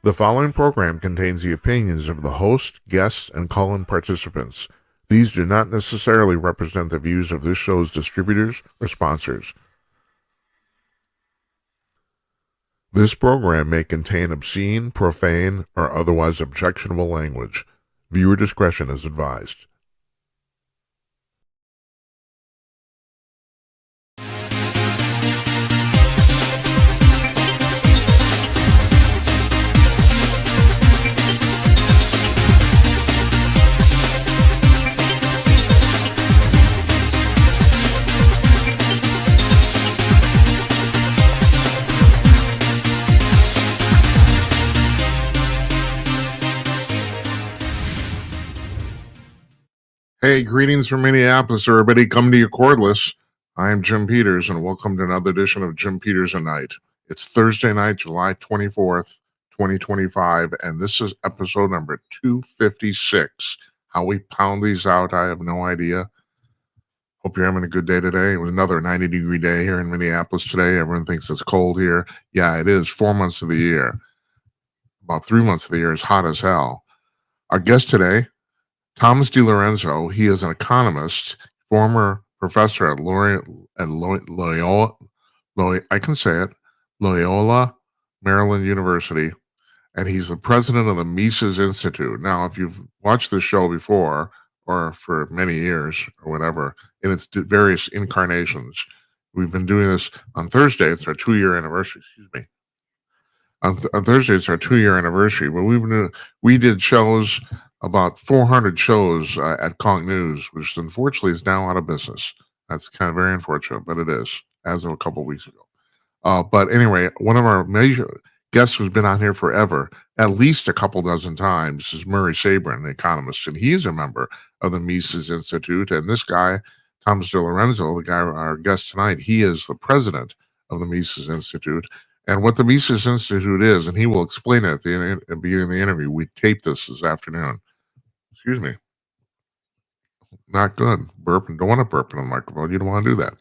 The following program contains the opinions of the host, guests, and call-in participants. These do not necessarily represent the views of this show's distributors or sponsors. This program may contain obscene, profane, or otherwise objectionable language. Viewer discretion is advised. Hey, greetings from Minneapolis, everybody. Come to you cordless. I am Jim Peters, and welcome to another edition of Jim Peters at Night. It's Thursday night, July 24th, 2025, and this is episode number 256. How we pound these out, I have no idea. Hope you're having a good day today. It was another 90-degree day here in Minneapolis today. Everyone thinks it's cold here. Yeah, it is 4 months of the year. About 3 months of the year is hot as hell. Our guest today, Thomas DiLorenzo. He is an economist, former professor at Loyola, Maryland University, and he's the president of the Mises Institute. Now, if you've watched this show before, or for many years, or whatever, in its various incarnations, we've been doing this on Thursday. It's our 2-year anniversary, excuse me. On Thursday, it's our 2-year anniversary, but we did shows, about 400 shows at Conk News, which unfortunately is now out of business. That's kind of very unfortunate, but it is, as of a couple of weeks ago. But anyway, one of our major guests who's been on here forever, at least a couple dozen times, is Murray Sabrin, the economist, and he's a member of the Mises Institute. And this guy, Thomas DiLorenzo, the guy, our guest tonight, he is the president of the Mises Institute. And what the Mises Institute is, and he will explain it at the beginning of the interview. We taped this afternoon. Excuse me. Not good. Burping. Don't want to burp in the microphone. You don't want to do that.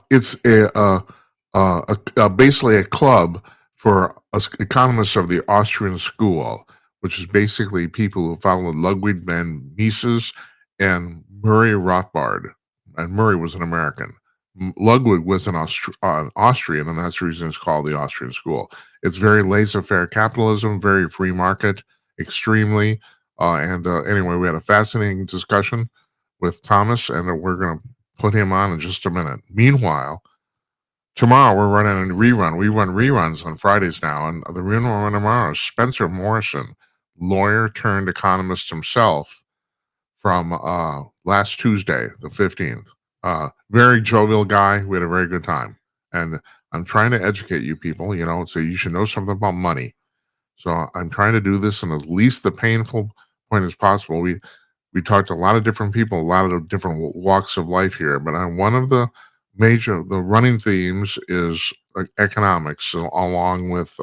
It's basically a club for economists of the Austrian school, which is basically people who follow Ludwig von Mises and Murray Rothbard. And Murray was an American. Ludwig was an Austrian, and that's the reason it's called the Austrian school. It's very laissez-faire capitalism, very free market, extremely. Anyway, we had a fascinating discussion with Thomas, and we're going to put him on in just a minute. Meanwhile, tomorrow we're running a rerun. We run reruns on Fridays now, and the rerun tomorrow is Spencer Morrison, lawyer turned economist himself, from last Tuesday, the 15th. Very jovial guy. We had a very good time. And I'm trying to educate you people, so you should know something about money. So I'm trying to do this in at least the painful point as possible. We talked to a lot of different people, a lot of different walks of life here, but one of the running themes is economics, along with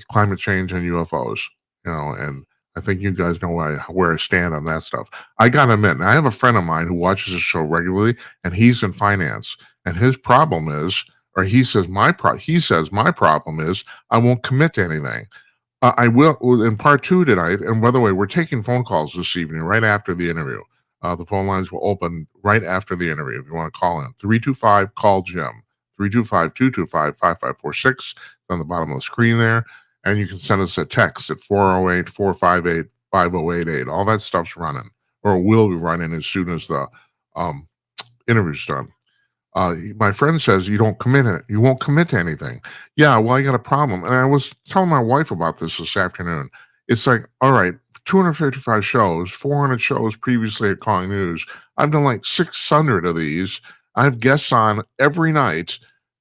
climate change and UFOs, and I think you guys know where I stand on that stuff. I gotta admit, I have a friend of mine who watches the show regularly, and he's in finance, and his problem is, or he says my problem is I won't commit to anything. I will in part 2 tonight. And by the way, we're taking phone calls this evening right after the interview. The phone lines will open right after the interview if you want to call in. 325-CALL-JIM, 325-225-5546 on the bottom of the screen there. And you can send us a text at 408-458-5088. All that stuff's running, or will be running as soon as the interview's done. My friend says you won't commit to anything. Yeah, well, I got a problem. And I was telling my wife about this afternoon. It's like, all right, 255 shows, 400 shows previously at Conk News. I've done like 600 of these. I have guests on every night,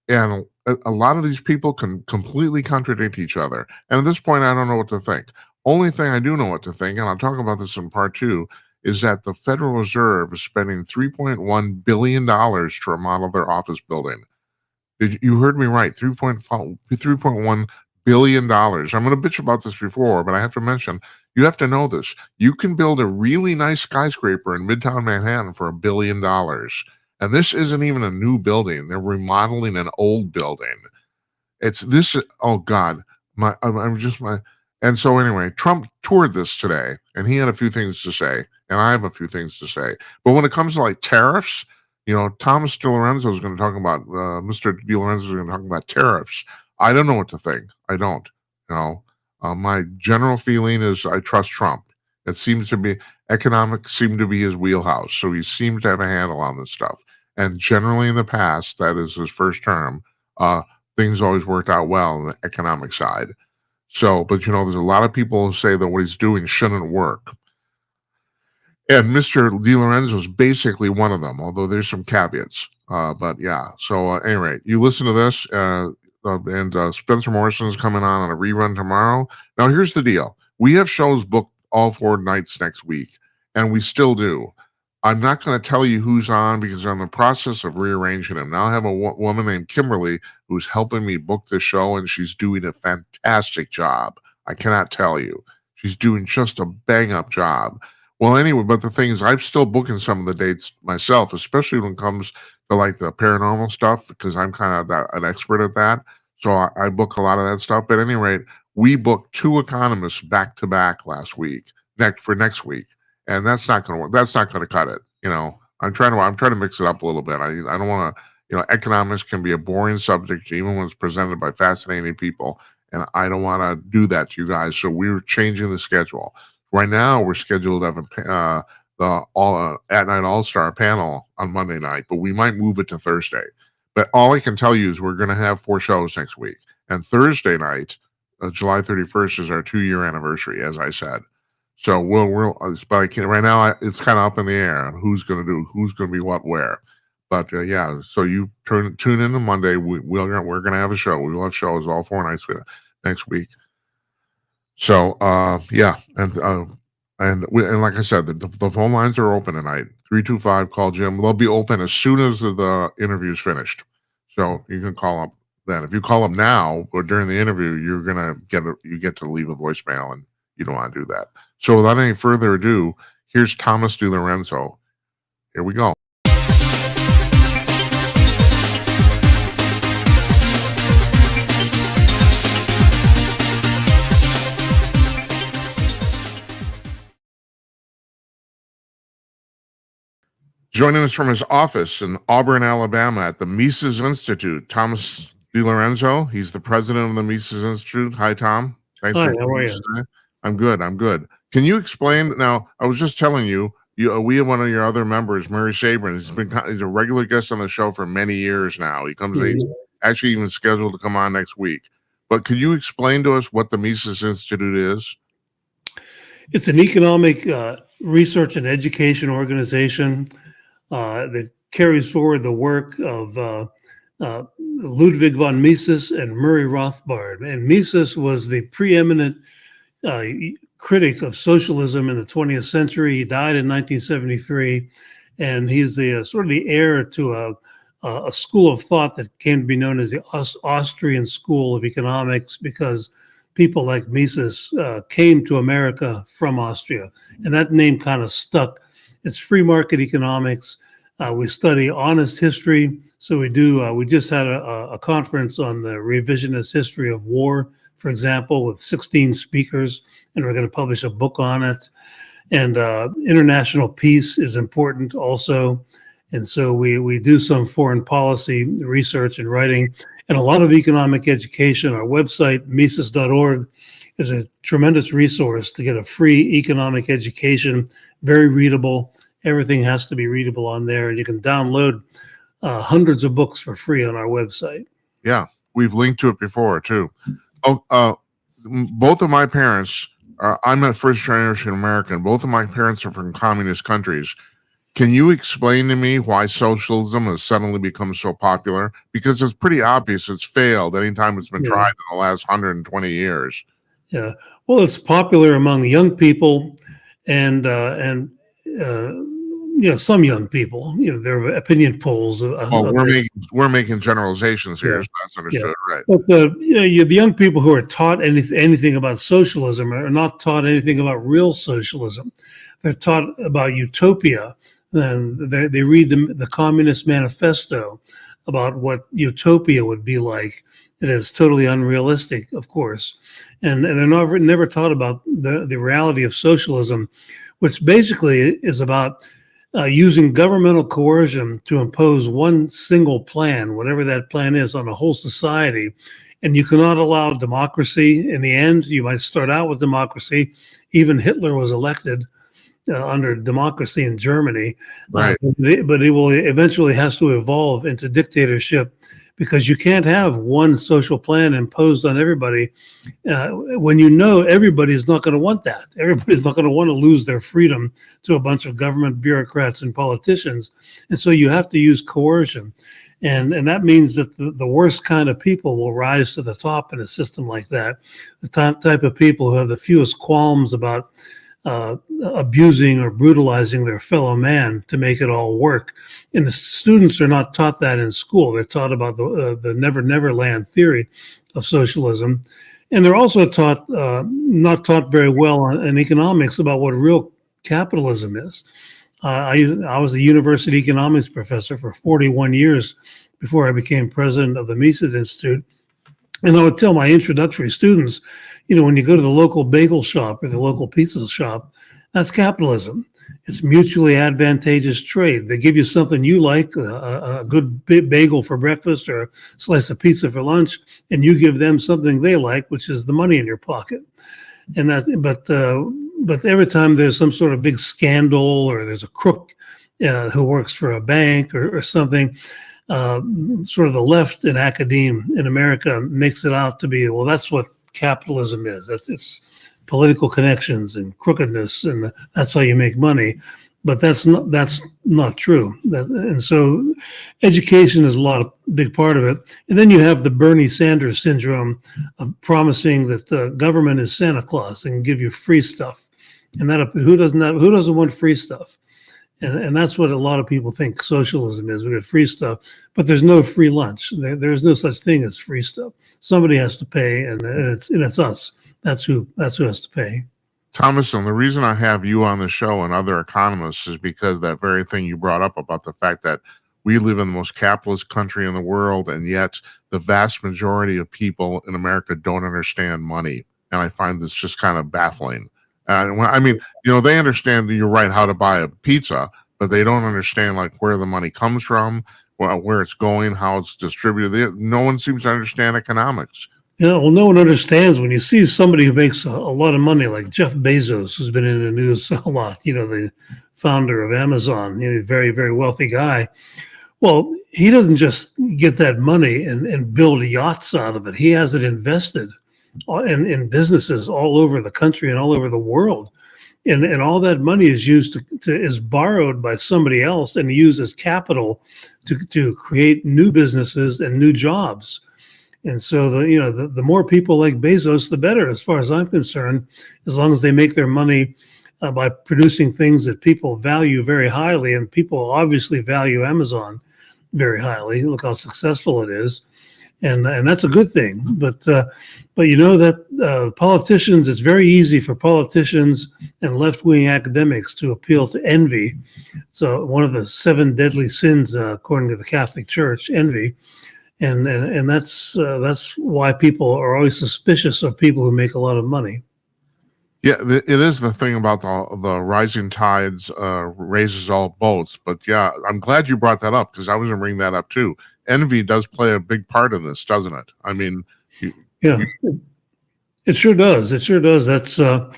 and a lot of these people can completely contradict each other. And at this point, I don't know what to think. Only thing I do know what to think, and I'll talk about this in part 2, is that the Federal Reserve is spending $3.1 billion to remodel their office building. You heard me right, $3.1 billion. I'm going to bitch about this before, but I have to mention, you have to know this. You can build a really nice skyscraper in Midtown Manhattan for $1 billion. And this isn't even a new building. They're remodeling an old building. It's this. Oh God, I'm just my. And so anyway, Trump toured this today, and he had a few things to say, and I have a few things to say. But when it comes to like tariffs, Thomas DiLorenzo is going to talk about. Mr. DiLorenzo is going to talk about tariffs. I don't know what to think. I don't. You know, my general feeling is I trust Trump. It seems to be economics seem to be his wheelhouse, so he seems to have a handle on this stuff. And generally, in the past, that is his first term. Things always worked out well on the economic side. So, but there's a lot of people who say that what he's doing shouldn't work. And Mr. DiLorenzo is basically one of them, although there's some caveats. But yeah, so anyway, you listen to this, and Spencer Morrison is coming on a rerun tomorrow. Now, here's the deal. We have shows booked all 4 nights next week, and we still do. I'm not going to tell you who's on because I'm in the process of rearranging them. Now I have a woman named Kimberly who's helping me book the show, and she's doing a fantastic job. I cannot tell you. She's doing just a bang-up job. Well, anyway, but the thing is, I'm still booking some of the dates myself, especially when it comes to like the paranormal stuff, because I'm kind of an expert at that. So I book a lot of that stuff. But at any rate, we booked 2 economists back-to-back last week, for next week. And that's not going to work. That's not going to cut it. I'm trying to mix it up a little bit. I don't want to, economics can be a boring subject, even when it's presented by fascinating people. And I don't want to do that to you guys. So we're changing the schedule. Right now, we're scheduled to have the At Night All-Star panel on Monday night, but we might move it to Thursday. But all I can tell you is we're going to have 4 shows next week. And Thursday night, July 31st, is our 2-year anniversary, as I said. So but I can't right now. It's kind of up in the air on who's going to be what where. But yeah, so you tune in on Monday. We're going to have a show. We will have shows all 4 nights next week. So yeah, and like I said, the phone lines are open tonight. 325 call Jim. They'll be open as soon as the interview's finished. So you can call up then. If you call up now or during the interview, you get to leave a voicemail, and you don't want to do that. So without any further ado, here's Thomas DiLorenzo. Here we go. Joining us from his office in Auburn, Alabama at the Mises Institute, Thomas DiLorenzo. He's the president of the Mises Institute. Hi, Tom. Thanks Hi, for how are you? today. I'm good. Can you explain now? I was just telling you, we have one of your other members, Murray Sabrin. He's a regular guest on the show for many years now. He comes, he's actually even scheduled to come on next week. But could you explain to us what the Mises Institute is? It's an economic research and education organization that carries forward the work of Ludwig von Mises and Murray Rothbard. And Mises was the preeminent critic of socialism in the 20th century. He died in 1973, and he's the sort of the heir to a school of thought that came to be known as the Austrian School of Economics, because people like Mises came to America from Austria, and that name kind of stuck. It's free market economics. We study honest history. So we do. We just had a conference on the revisionist history of war, for example, with 16 speakers, and we're going to publish a book on it. And international peace is important also. And so we do some foreign policy research and writing, and a lot of economic education. Our website, Mises.org, is a tremendous resource to get a free economic education, very readable. Everything has to be readable on there, and you can download hundreds of books for free on our website. Yeah, we've linked to it before too. Both of my parents, I'm a first generation American. Both of my parents are from communist countries. Can you explain to me why socialism has suddenly become so popular? Because it's pretty obvious it's failed anytime it's been tried in the last 120 years. Yeah, well, it's popular among young people, and some young people. There are opinion polls. We're making generalizations here, so that's understood, right? But the young people who are taught anything about socialism are not taught anything about real socialism. They're taught about utopia. And they read the Communist Manifesto about what utopia would be like, It is totally unrealistic, of course, and they're never taught about the reality of socialism, which basically is about using governmental coercion to impose one single plan, whatever that plan is, on a whole society. And you cannot allow democracy. In the end, you might start out with democracy. Even Hitler was elected under democracy in Germany, Right. but it will eventually has to evolve into dictatorship, because you can't have one social plan imposed on everybody when you know everybody's not going to want that. Everybody's not going to want to lose their freedom to a bunch of government bureaucrats and politicians, and so you have to use coercion. And that means that the worst kind of people will rise to the top in a system like that. The type of people who have the fewest qualms about abusing or brutalizing their fellow man to make it all work. And the students are not taught that in school. They're taught about the never land theory of socialism. And they're also taught, not taught very well in economics about what real capitalism is. I was a university economics professor for 41 years before I became president of the Mises Institute. And I would tell my introductory students, when you go to the local bagel shop or the local pizza shop, that's capitalism. It's mutually advantageous trade. They give you something you like, a good bagel for breakfast or a slice of pizza for lunch, and you give them something they like, which is the money in your pocket. And but every time there's some sort of big scandal or there's a crook who works for a bank or something, sort of the left in academia in America makes it out to be, well, that's what capitalism is. It's political connections and crookedness, and that's how you make money. But that's not true. And so education is big part of it. And then you have the Bernie Sanders syndrome of promising that government is Santa Claus and give you free stuff. And who doesn't want free stuff? And that's what a lot of people think socialism is. We get free stuff, but there's no free lunch. There's no such thing as free stuff. Somebody has to pay, and it's us. That's who has to pay. Thomas, and the reason I have you on the show and other economists is because that very thing you brought up about the fact that we live in the most capitalist country in the world, and yet the vast majority of people in America don't understand money. And I find this just kind of baffling. They understand, you're right, how to buy a pizza, but they don't understand like where the money comes from, where it's going, how it's distributed. No one seems to understand economics. Yeah, well, no one understands when you see somebody who makes a lot of money, like Jeff Bezos, who's been in the news a lot, the founder of Amazon, very, very wealthy guy. Well, he doesn't just get that money and build yachts out of it. He has it invested in businesses all over the country and all over the world. And all that money is used is borrowed by somebody else and used as capital to create new businesses and new jobs. And so the more people like Bezos, the better, as far as I'm concerned, as long as they make their money by producing things that people value very highly, and people obviously value Amazon very highly. Look how successful it is, and that's a good thing. But that politicians, it's very easy for politicians and left-wing academics to appeal to envy. So one of the 7 deadly sins, according to the Catholic Church, envy. And that's why people are always suspicious of people who make a lot of money. Yeah, it is the thing about the rising tides raises all boats. But yeah, I'm glad you brought that up, because I was going to bring that up too. Envy does play a big part in this, doesn't it? I mean, it sure does. It sure does. That's and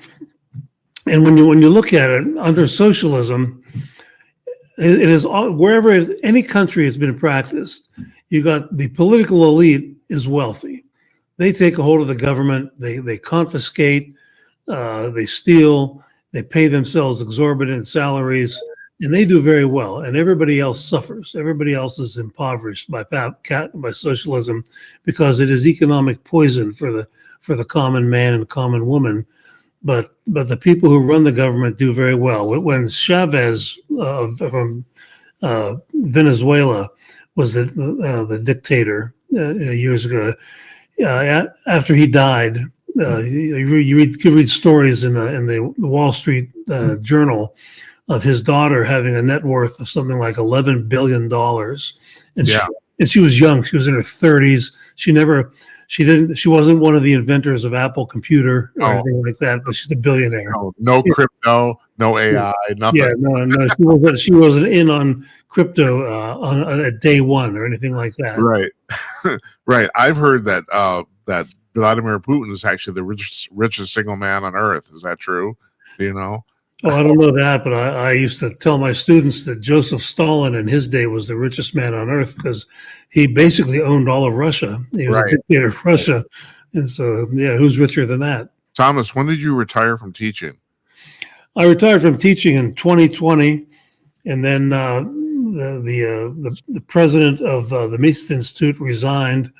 when you look at it under socialism, it is wherever any country has been practiced. You got the political elite is wealthy. They take a hold of the government. They confiscate. They steal. They pay themselves exorbitant salaries, and they do very well. And everybody else suffers. Everybody else is impoverished by socialism, because it is economic poison for the common man and common woman. But the people who run the government do very well. When Chavez from Venezuela was the dictator years ago, after he died, you could read stories in the Wall Street Journal of his daughter having a net worth of something like $11 billion, and she was young. She was in her 30s. She wasn't one of the inventors of Apple Computer or Oh, anything like that, but she's a billionaire. no crypto, no AI, Yeah, nothing. no, she wasn't in on crypto at day one or anything like that. Right. Right. I've heard that that Vladimir Putin is actually the richest single man on earth. Is that true? Do you know? Oh, I don't know that, but I used to tell my students that Joseph Stalin in his day was the richest man on earth because he basically owned all of Russia. He was a Right. dictator of Russia. And so, yeah, who's richer than that? Thomas, when did you retire from teaching? I retired from teaching in 2020, and then the president of the Mises Institute resigned,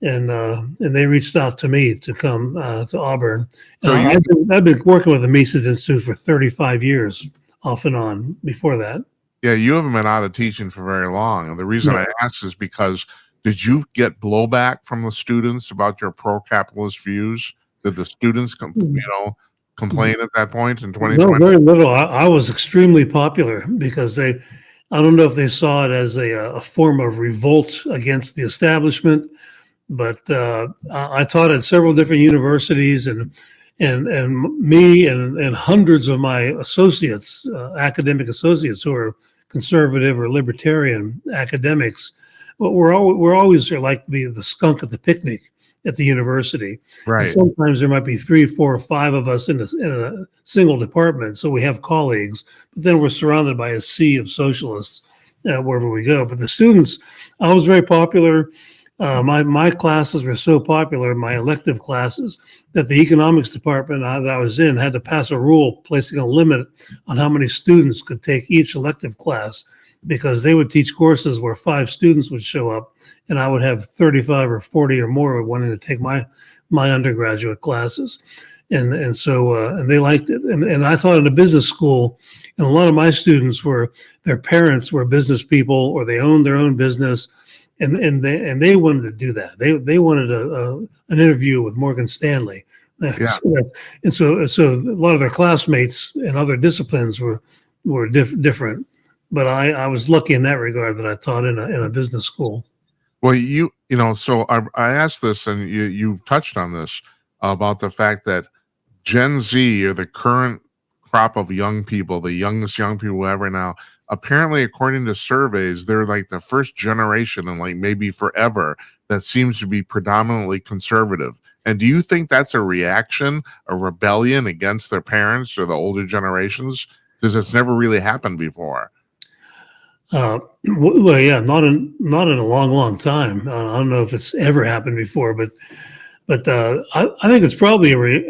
and they reached out to me to come to Auburn. So I've been working with the Mises Institute for 35 years, off and on. Before that, Yeah, you haven't been out of teaching for very long, and the reason I ask is because did you get blowback from the students about your pro-capitalist views? Did the students, complain at that point in 2020? No, very little. I was extremely popular because I don't know if they saw it as a form of revolt against the establishment, but I taught at several different universities, and me and hundreds of my associates, academic associates who are conservative or libertarian academics, but we're always like the skunk at the picnic at the university. Right. And sometimes there might be 3, 4, or 5 of us in a single department, so we have colleagues, but then we're surrounded by a sea of socialists wherever we go. But the students, I was very popular. My classes were so popular, my elective classes, that the economics department that I was in had to pass a rule placing a limit on how many students could take each elective class, because they would teach courses where 5 students would show up, and I would have 35 or 40 or more wanting to take my undergraduate classes. And so they liked it. And I thought in a business school, and a lot of my students their parents were business people, or they owned their own business. And they wanted to do that. They wanted an interview with Morgan Stanley. Yeah. And so a lot of their classmates in other disciplines were different. But I was lucky in that regard that I taught in a business school. Well, so I asked this, and you've touched on this about the fact that Gen Z, or the current crop of young people, the youngest young people ever now, apparently, according to surveys, they're like the first generation in like maybe forever that seems to be predominantly conservative. And do you think that's a reaction, a rebellion against their parents or the older generations? Because it's never really happened before. Well, yeah, not in a long time. I don't know if it's ever happened before, but I think it's probably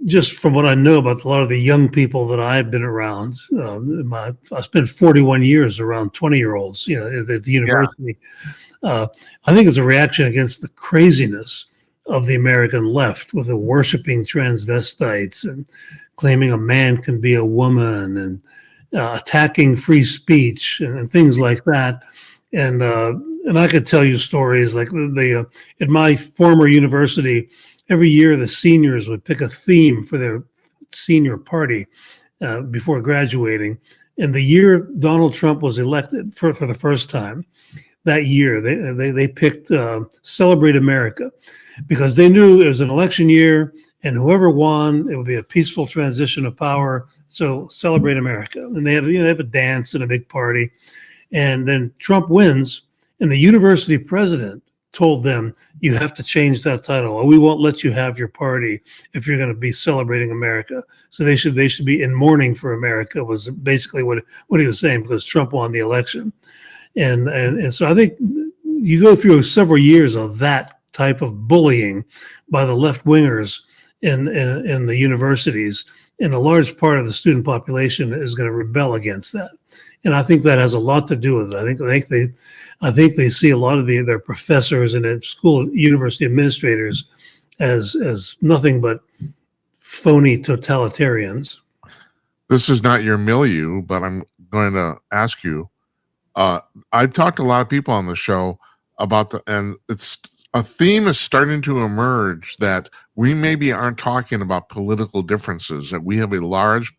just from what I know about a lot of the young people that I've been around. I spent 41 years around 20-year-olds, at the university. Yeah. I think it's a reaction against the craziness of the American left, with the worshiping transvestites and claiming a man can be a woman, and attacking free speech and things like that. And I could tell you stories like at my former university, every year the seniors would pick a theme for their senior party before graduating. And the year Donald Trump was elected for the first time, that year they picked Celebrate America, because they knew it was an election year, and whoever won, it would be a peaceful transition of power. So Celebrate America. And they have a dance and a big party. And then Trump wins, and the university president told them, you have to change that title, or we won't let you have your party if you're going to be celebrating America. So they should be in mourning for America, was basically what he was saying, because Trump won the election. And so I think you go through several years of that type of bullying by the left wingers in the universities, and a large part of the student population is going to rebel against that. And I think that has a lot to do with it. I think they see a lot of their professors and university administrators as nothing but phony totalitarians. This is not your milieu, but I'm going to ask you. I've talked to a lot of people on the show about and it's a theme is starting to emerge that we maybe aren't talking about political differences, that we have a large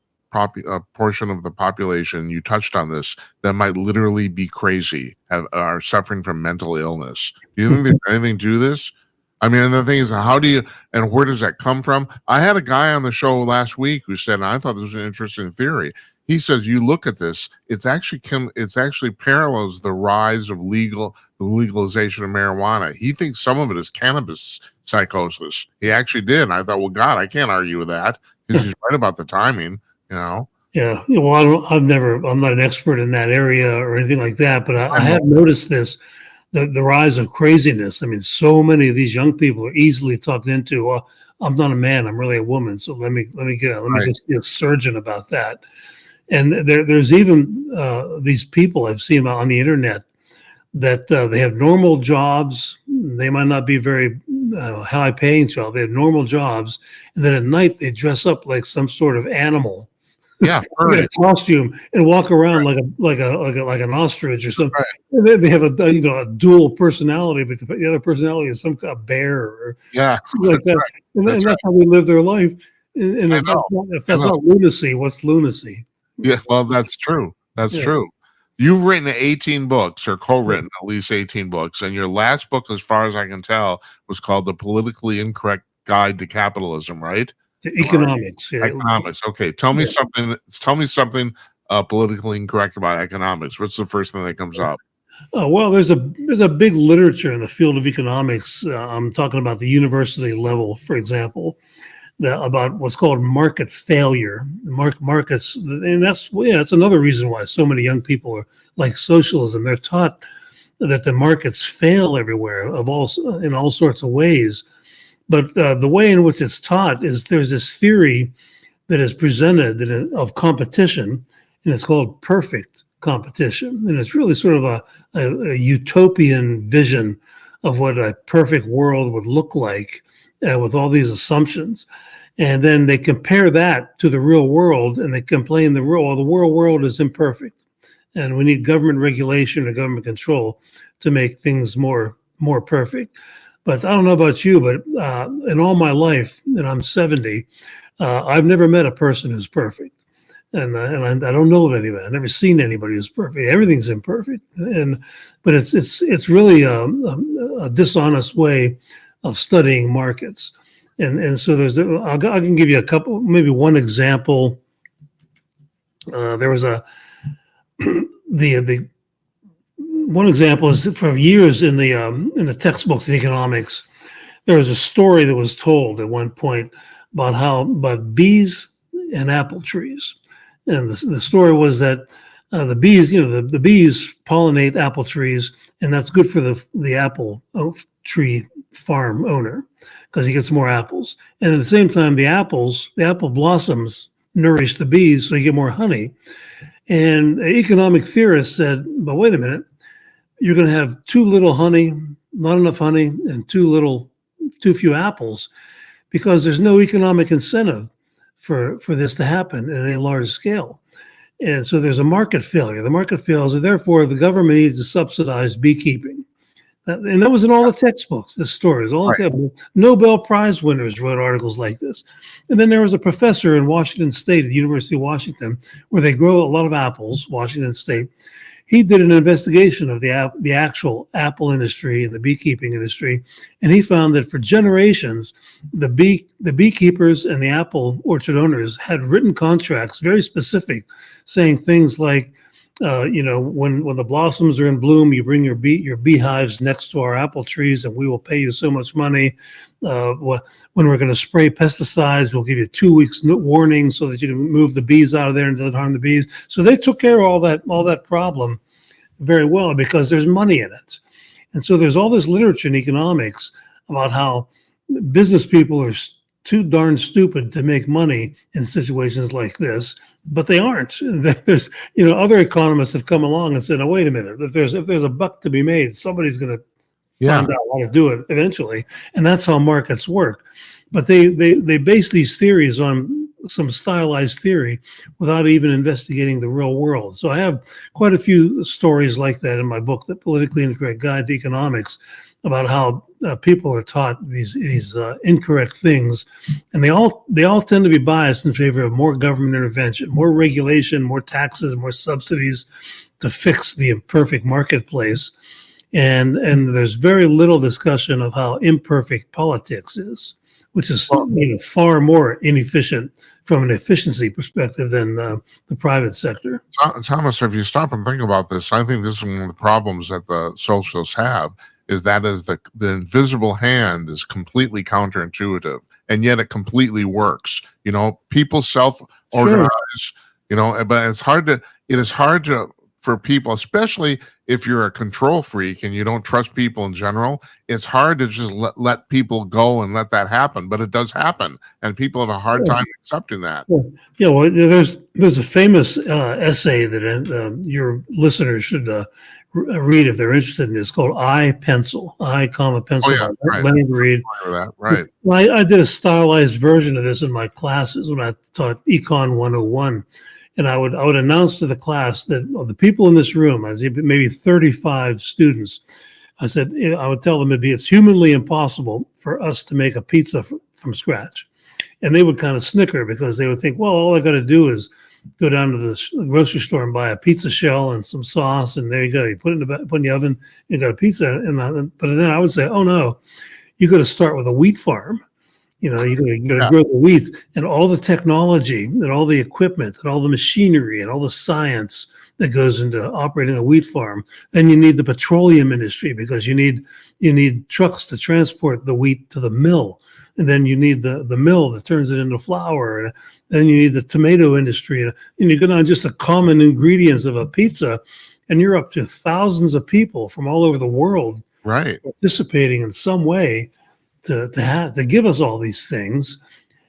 portion of the population, you touched on this, that might literally be crazy, are suffering from mental illness. Do you think there's anything to this? I mean, and the thing is, how do you, and where does that come from? I had a guy on the show last week who said, and I thought this was an interesting theory. He says, you look at this, it's actually parallels the rise of the legalization of marijuana. He thinks some of it is cannabis psychosis. He actually did. And I thought, well, God, I can't argue with that because he's right about the timing, you know? Yeah. Well, I'm not an expert in that area or anything like that, but I I know. have noticed this. The rise of craziness. I mean, so many of these young people are easily talked into. Well, I'm not a man. I'm really a woman. So let me Right. just be a surgeon about that. And there's even these people I've seen on the internet that they have normal jobs. They might not be very high-paying jobs. They have normal jobs, and then at night they dress up like some sort of animal Yeah, in a furry. costume and walk around like an ostrich or something. Right. And they have a dual personality, but the other personality is some kind of bear or Yeah, something like that. right. And, That's that's how we live their life. And I know. if I that's know. not lunacy, what's lunacy? Yeah, well, that's true. That's Yeah. true. You've written 18 books or co-written at least 18 books. And your last book, as far as I can tell, was called The Politically Incorrect Guide to Capitalism, right? The economics. Yeah. Economics. Okay. Tell me something politically incorrect about economics. What's the first thing that comes up? Well, there's a big literature in the field of economics. I'm talking about the university level, for example, about what's called market failure. Markets, and that's another reason why so many young people are like socialism. They're taught that the markets fail everywhere in all sorts of ways. But the way in which it's taught is there's this theory that is presented of competition, and it's called perfect competition. And it's really sort of a utopian vision of what a perfect world would look like with all these assumptions. And then they compare that to the real world, and they complain the real world is imperfect, and we need government regulation or government control to make things more perfect. But I don't know about you, but in all my life, and I'm 70, I've never met a person who's perfect. And I don't know of anybody. I've never seen anybody who's perfect. Everything's imperfect, but it's really a dishonest way of studying markets. And so I can give you a couple, maybe one example. There was the one example is for years in the textbooks in economics, there was a story that was told at one point about bees and apple trees. And the story was that the bees, the bees pollinate apple trees, and that's good for the apple tree farm owner because he gets more apples. And at the same time, the apple blossoms nourish the bees, so you get more honey. And economic theorists said, but wait a minute, you're going to have too little honey, not enough honey, and too few apples, because there's no economic incentive for this to happen at any large scale. And so there's a market failure. The market fails, and therefore the government needs to subsidize beekeeping. And that was in all the textbooks, the stories. Nobel Prize winners wrote articles like this. And then there was a professor in Washington State, at the University of Washington, where they grow a lot of apples, Washington State. He did an investigation of the actual apple industry and the beekeeping industry, and he found that for generations, the beekeepers and the apple orchard owners had written contracts, very specific, saying things like, when the blossoms are in bloom, you bring your beehives next to our apple trees, and we will pay you so much money. When we're going to spray pesticides, we'll give you 2 weeks warning so that you can move the bees out of there and doesn't harm the bees. So they took care of all that problem very well because there's money in it. And so there's all this literature in economics about how business people are too darn stupid to make money in situations like this, but they aren't. There's, other economists have come along and said, "Oh, wait a minute. If there's a buck to be made, somebody's going to find out how to do it eventually," and that's how markets work. But they base these theories on some stylized theory without even investigating the real world. So I have quite a few stories like that in my book, The Politically Incorrect Guide to Economics, about how people are taught these incorrect things, and they all tend to be biased in favor of more government intervention, more regulation, more taxes, more subsidies to fix the imperfect marketplace. and there's very little discussion of how imperfect politics is, which is Well, far more inefficient from an efficiency perspective than the private sector. Thomas, if you stop and think about this, I think this is one of the problems that the socialists have, is the invisible hand is completely counterintuitive, and yet it completely works. People self-organize, Sure. but it is hard to for people, especially if you're a control freak and you don't trust people in general. It's hard to just let people go and let that happen, but it does happen, and people have a hard time accepting that. Yeah, well, there's a famous essay that your listeners should read if they're interested in. It's called "I Pencil," I comma pencil. Oh yeah, right. Leonard Reed. That, right. I did a stylized version of this in my classes when I taught Econ 101. And I would announce to the class that of the people in this room, I said maybe 35 students, I said, I would tell them it's humanly impossible for us to make a pizza from scratch. And they would kind of snicker because they would think, well, all I got to do is go down to the grocery store and buy a pizza shell and some sauce, and there you go. You put it put in the oven, you got a pizza. But then I would say, oh no, you got to start with a wheat farm. You're going to grow the wheat, and all the technology and all the equipment and all the machinery and all the science that goes into operating a wheat farm. Then you need the petroleum industry because you need trucks to transport the wheat to the mill. And then you need the mill that turns it into flour. And then you need the tomato industry. And you go down just the common ingredients of a pizza, and you're up to thousands of people from all over the world participating in some way to give us all these things.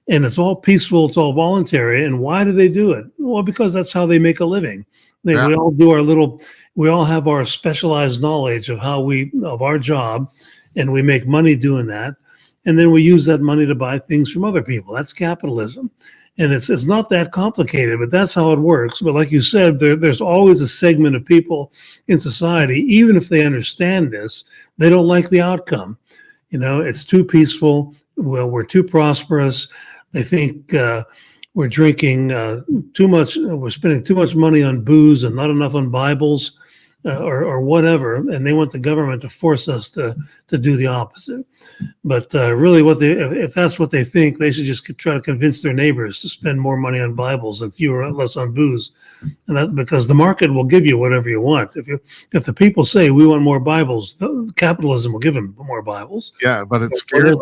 And it's all peaceful, it's all voluntary. And why do they do it? Well, because that's how they make a living. We all have our specialized knowledge of of our job, and we make money doing that. And then we use that money to buy things from other people. That's capitalism. And it's not that complicated, but that's how it works. But like you said, there's always a segment of people in society, even if they understand this, they don't like the outcome. It's too peaceful. Well, we're too prosperous. They think we're drinking too much. We're spending too much money on booze and not enough on Bibles or whatever. And they want the government to force us to do the opposite. But really, if that's what they think, they should just try to convince their neighbors to spend more money on Bibles and less on booze. And that's because the market will give you whatever you want. If the people say we want more Bibles, capitalism will give them more Bibles. Yeah, but it scares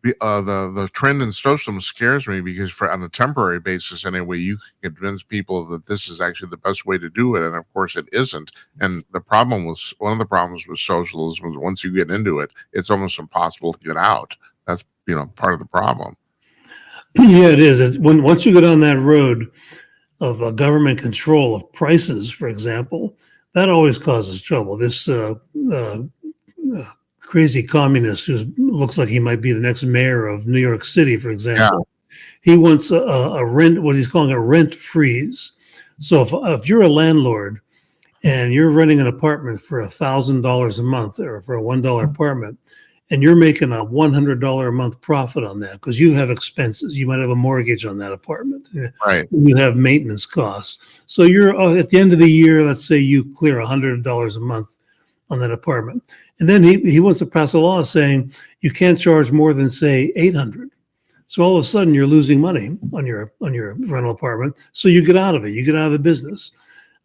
the trend in socialism scares me because on a temporary basis anyway, you can convince people that this is actually the best way to do it, and of course it isn't. And one of the problems with socialism is once you get into it, it's almost impossible to get out. That's part of the problem. Yeah, it is. Once you go down that road of government control of prices, for example, that always causes trouble. This crazy communist who looks like he might be the next mayor of New York City, for example. Yeah. He wants a rent, what he's calling a rent freeze. So if you're a landlord and you're renting an apartment for $1,000 a month or for a $1 apartment, and you're making a $100 a month profit on that because you have expenses, you might have a mortgage on that apartment, right? You have maintenance costs. So you're at the end of the year, let's say you clear $100 a month on that apartment. And then he wants to pass a law saying you can't charge more than, say, $800. So all of a sudden you're losing money on your rental apartment. So you get out of it. You get out of the business.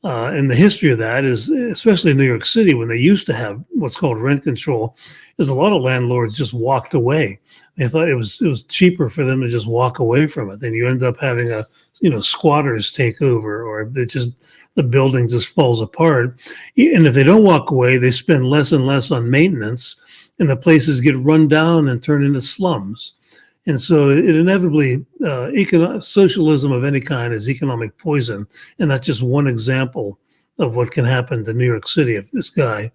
And the history of that is, especially in New York City, when they used to have what's called rent control, is a lot of landlords just walked away. They thought it was cheaper for them to just walk away from it. Then you end up having squatters take over, or the building just falls apart. And if they don't walk away, they spend less and less on maintenance, and the places get run down and turn into slums. And so it inevitably, socialism of any kind is economic poison. And that's just one example of what can happen to New York City if this guy,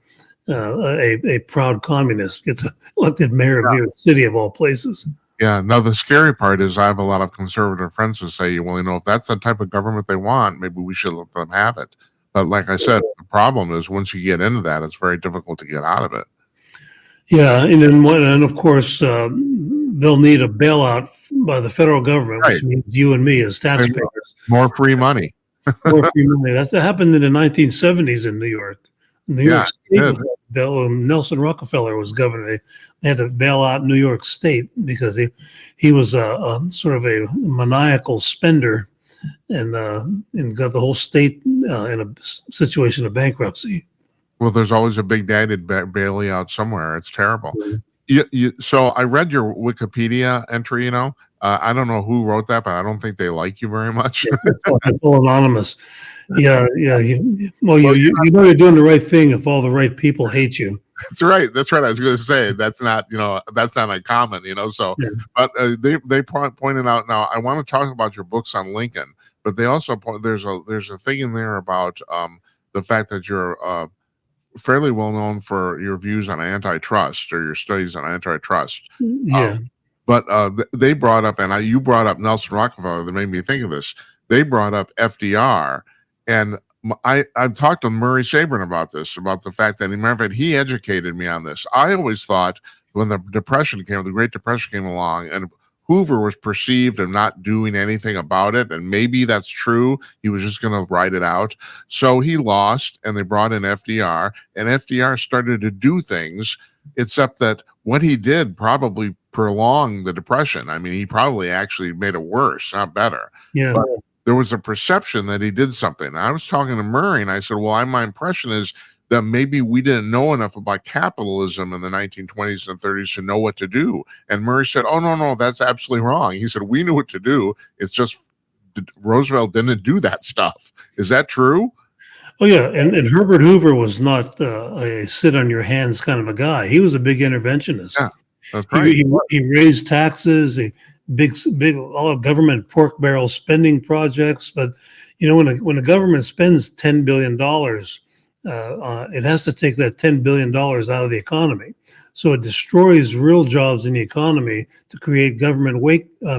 a proud communist, gets elected mayor of New York City, of all places. Yeah. Now, the scary part is I have a lot of conservative friends who say, well, if that's the type of government they want, maybe we should let them have it. But like I said, the problem is once you get into that, it's very difficult to get out of it. Yeah. And of course, they'll need a bailout by the federal government, which means you and me as taxpayers. More free money. More free money. That happened in the 1970s in New York. New York State was Nelson Rockefeller was governor. They had to bail out New York State because he was a sort of a maniacal spender, and got the whole state in a situation of bankruptcy. Well, there's always a big daddy bail you out somewhere. It's terrible. So I read your Wikipedia entry, I don't know who wrote that, but I don't think they like you very much. It's all anonymous. Yeah. You know you're doing the right thing if all the right people hate you. That's right. I was going to say that's not uncommon, So, yeah. But they pointed out. Now, I want to talk about your books on Lincoln, but they also there's a thing in there about the fact that you're fairly well known for your views on antitrust or your studies on antitrust. Yeah. But they brought up, and you brought up Nelson Rockefeller that made me think of this. They brought up FDR, and I've talked to Murray Sabrin about this, about the fact that, matter of fact, he educated me on this. I always thought when the Great Depression came along, and Hoover was perceived of not doing anything about it, and maybe that's true. He was just going to ride it out. So he lost, and they brought in FDR, and FDR started to do things, except that what he did probably prolonged the Depression. He probably actually made it worse, not better. Yeah. But there was a perception that he did something. And I was talking to Murray, and I said, well, my impression is that maybe we didn't know enough about capitalism in the 1920s and 30s to know what to do. And Murray said, oh, no, that's absolutely wrong. He said, we knew what to do. It's just Roosevelt didn't do that stuff. Is that true? Oh, yeah. And Herbert Hoover was not a sit on your hands kind of a guy. He was a big interventionist. Yeah, that's right. He raised taxes, big all of government pork barrel spending projects. But, when the government spends $10 billion, it has to take that $10 billion out of the economy. So it destroys real jobs in the economy to create government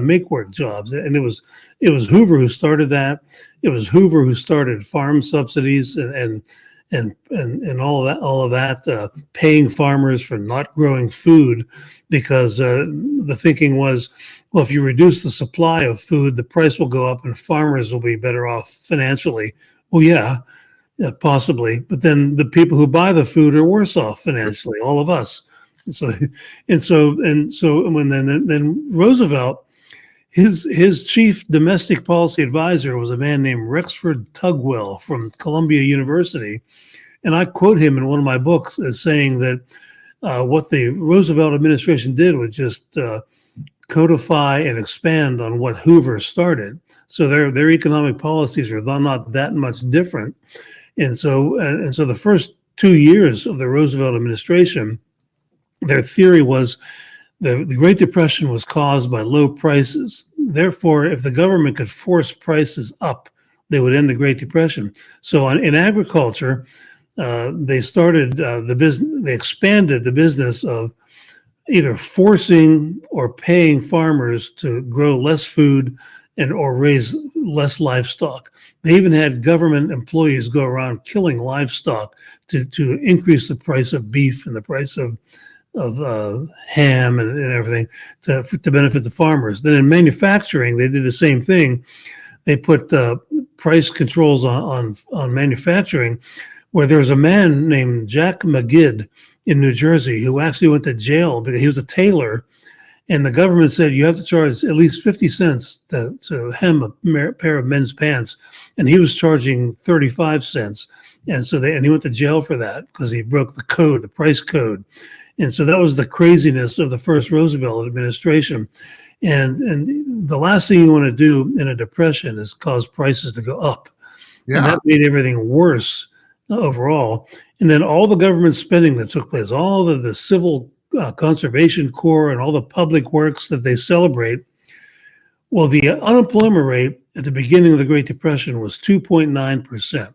make work jobs. And it was Hoover who started that. It was Hoover who started farm subsidies and all of that, paying farmers for not growing food, because the thinking was, well, if you reduce the supply of food, the price will go up and farmers will be better off financially. Well, yeah, possibly, but then the people who buy the food are worse off financially, all of us. So when then Roosevelt, his chief domestic policy advisor was a man named Rexford Tugwell from Columbia University, and I quote him in one of my books as saying that what the Roosevelt administration did was just codify and expand on what Hoover started. So their economic policies are not that much different. And so the first 2 years of the Roosevelt administration, their theory was the Great Depression was caused by low prices. Therefore, if the government could force prices up, they would end the Great Depression. So in agriculture, they started they expanded the business of either forcing or paying farmers to grow less food or raise less livestock. They even had government employees go around killing livestock to increase the price of beef and the price of ham and everything to benefit the farmers. Then in manufacturing, they did the same thing. They put price controls on manufacturing, where there was a man named Jack McGidd in New Jersey who actually went to jail because he was a tailor. And the government said you have to charge at least 50 cents to hem a pair of men's pants. And he was charging 35 cents. And so he went to jail for that because he broke the price code. And so that was the craziness of the first Roosevelt administration. And the last thing you want to do in a depression is cause prices to go up. Yeah. And that made everything worse overall. And then all the government spending that took place, all the civil conservation corps and all the public works that they celebrate. Well, the unemployment rate at the beginning of the Great Depression was 2.9%.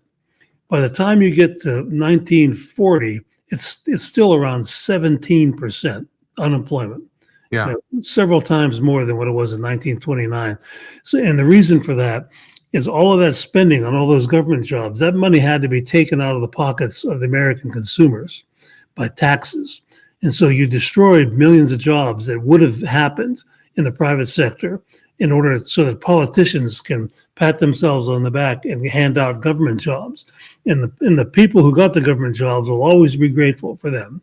By the time you get to 1940, it's still around 17% unemployment. Yeah, several times more than what it was in 1929. So, and the reason for that is all of that spending on all those government jobs. That money had to be taken out of the pockets of the American consumers by taxes. And so you destroyed millions of jobs that would have happened in the private sector in order so that politicians can pat themselves on the back and hand out government jobs. And the people who got the government jobs will always be grateful for them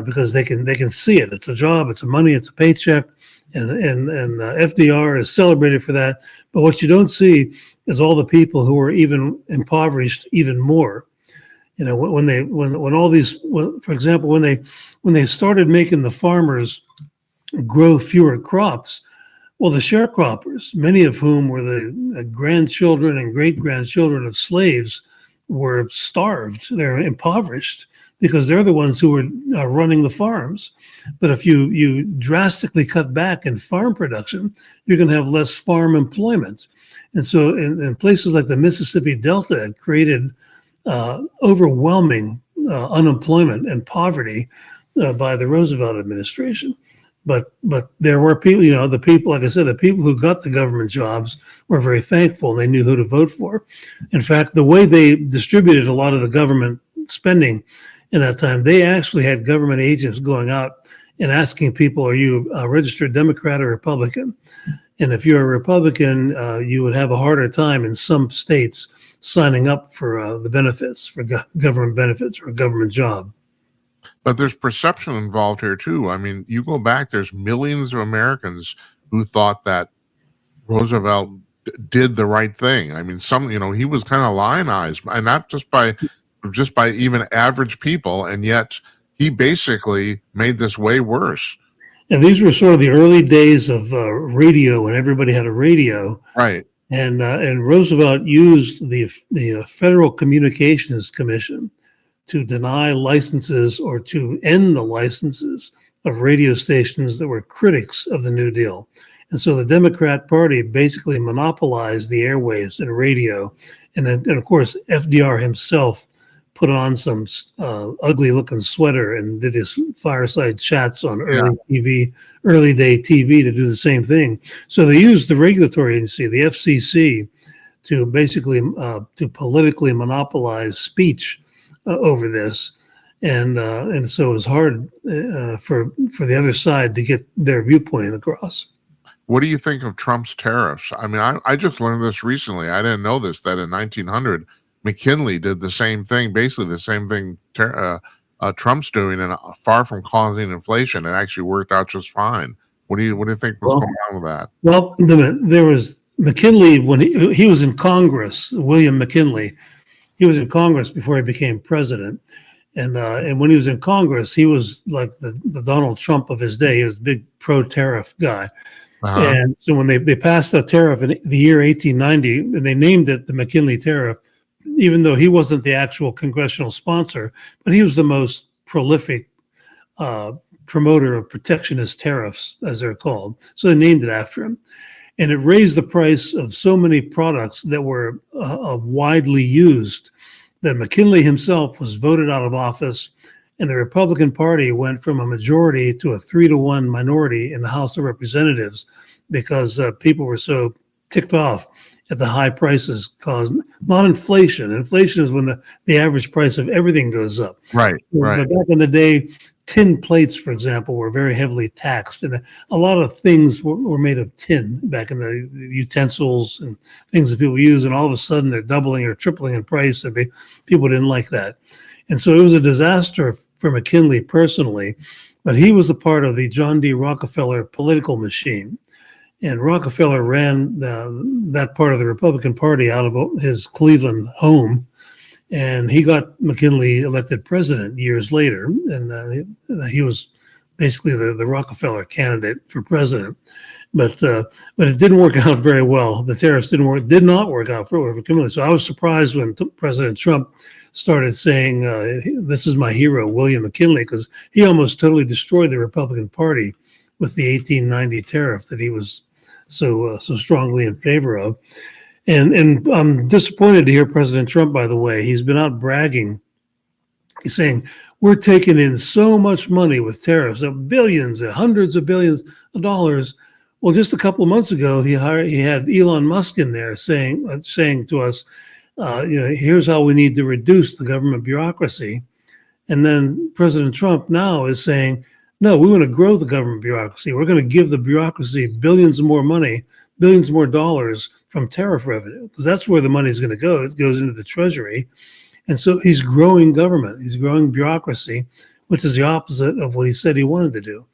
because they can see it. It's a job, it's a money, it's a paycheck, and FDR is celebrated for that. But what you don't see is all the people who are even impoverished even more. You know, when all these, for example, when they started making the farmers grow fewer crops, well, the sharecroppers, many of whom were the grandchildren and great-grandchildren of slaves, were starved. They're impoverished because they're the ones who were running the farms. But if you drastically cut back in farm production, you're going to have less farm employment. And so in places like the Mississippi Delta, it created overwhelming unemployment and poverty by the Roosevelt administration. But there were people, you know, the people, like I said, the people who got the government jobs were very thankful and they knew who to vote for. In fact, the way they distributed a lot of the government spending in that time, they actually had government agents going out and asking people, are you a registered Democrat or Republican? And if you're a Republican, you would have a harder time in some states signing up for the benefits, for government benefits or a government job. But there's perception involved here too. I mean, you go back, there's millions of Americans who thought that Roosevelt did the right thing. I mean, he was kind of lionized, and not just by even average people, and yet he basically made this way worse. And these were sort of the early days of radio, when everybody had a radio. Right. And Roosevelt used the Federal Communications Commission to deny licenses or to end the licenses of radio stations that were critics of the New Deal. And so the Democrat Party basically monopolized the airwaves and radio. And of course, FDR himself put on some ugly looking sweater and did his fireside chats on early day TV to do the same thing. So they used the regulatory agency, the FCC, to basically to politically monopolize speech over this, and so it was hard for the other side to get their viewpoint across. What do you think of Trump's tariffs? I mean, I just learned this recently. I didn't know this, that in 1900, McKinley did the same thing, basically the same thing Trump's doing, and far from causing inflation, it actually worked out just fine. What do you think was going on with that? Well, there was McKinley when he was in Congress. William McKinley. He was in Congress before he became president. And when he was in Congress, he was like the Donald Trump of his day. He was a big pro-tariff guy. Uh-huh. And so when they passed that tariff in the year 1890, and they named it the McKinley tariff, even though he wasn't the actual congressional sponsor, but he was the most prolific promoter of protectionist tariffs, as they're called. So they named it after him. And it raised the price of so many products that were widely used that McKinley himself was voted out of office, and the Republican Party went from a majority to a 3-to-1 minority in the House of Representatives because people were so ticked off at the high prices caused, not inflation. Inflation is when the average price of everything goes up. Right. But back in the day, tin plates, for example, were very heavily taxed, and a lot of things were made of tin back in the utensils and things that people use, and all of a sudden they're doubling or tripling in price, and people didn't like that. And so it was a disaster for McKinley personally, but he was a part of the John D. Rockefeller political machine. And Rockefeller ran that part of the Republican Party out of his Cleveland home. And he got McKinley elected president years later, and he was basically the Rockefeller candidate for president. But it didn't work out very well. The tariffs did not work out for McKinley. So I was surprised when President Trump started saying, "This is my hero, William McKinley," because he almost totally destroyed the Republican Party with the 1890 tariff that he was so strongly in favor of. And I'm disappointed to hear President Trump, by the way. He's been out bragging. He's saying, we're taking in so much money with tariffs, billions, hundreds of billions of dollars. Well, just a couple of months ago, he had Elon Musk in there saying to us, here's how we need to reduce the government bureaucracy. And then President Trump now is saying, no, we want to grow the government bureaucracy. We're going to give the bureaucracy billions more money billions more dollars from tariff revenue, because that's where the money's going to go. It goes into the treasury. And so he's growing government, he's growing bureaucracy, which is the opposite of what he said he wanted to do.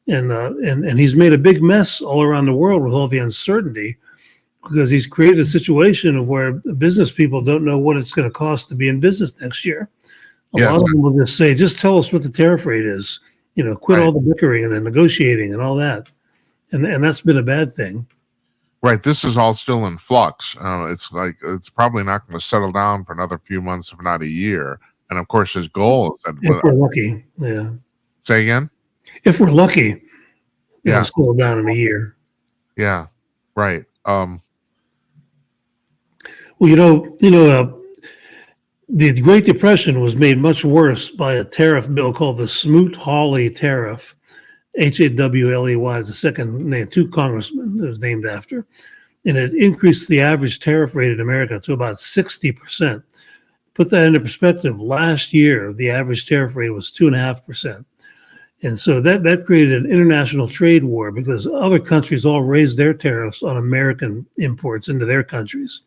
And he's made a big mess all around the world with all the uncertainty, because he's created a situation of where business people don't know what it's going to cost to be in business next year. A lot of them will just say, just tell us what the tariff rate is, quit all the bickering and the negotiating and all that. And that's been a bad thing. Right. This is all still in flux. It's probably not going to settle down for another few months, if not a year. And of course, his goal is that. If we're lucky. Yeah. Say again? If we're lucky, it'll slow down in a year. Yeah. Right. Well, the Great Depression was made much worse by a tariff bill called the Smoot-Hawley tariff. Hawley is the second name, two congressmen it was named after. And it increased the average tariff rate in America to about 60%. Put that into perspective, last year, the average tariff rate was 2.5%. And so that created an international trade war, because other countries all raised their tariffs on American imports into their countries.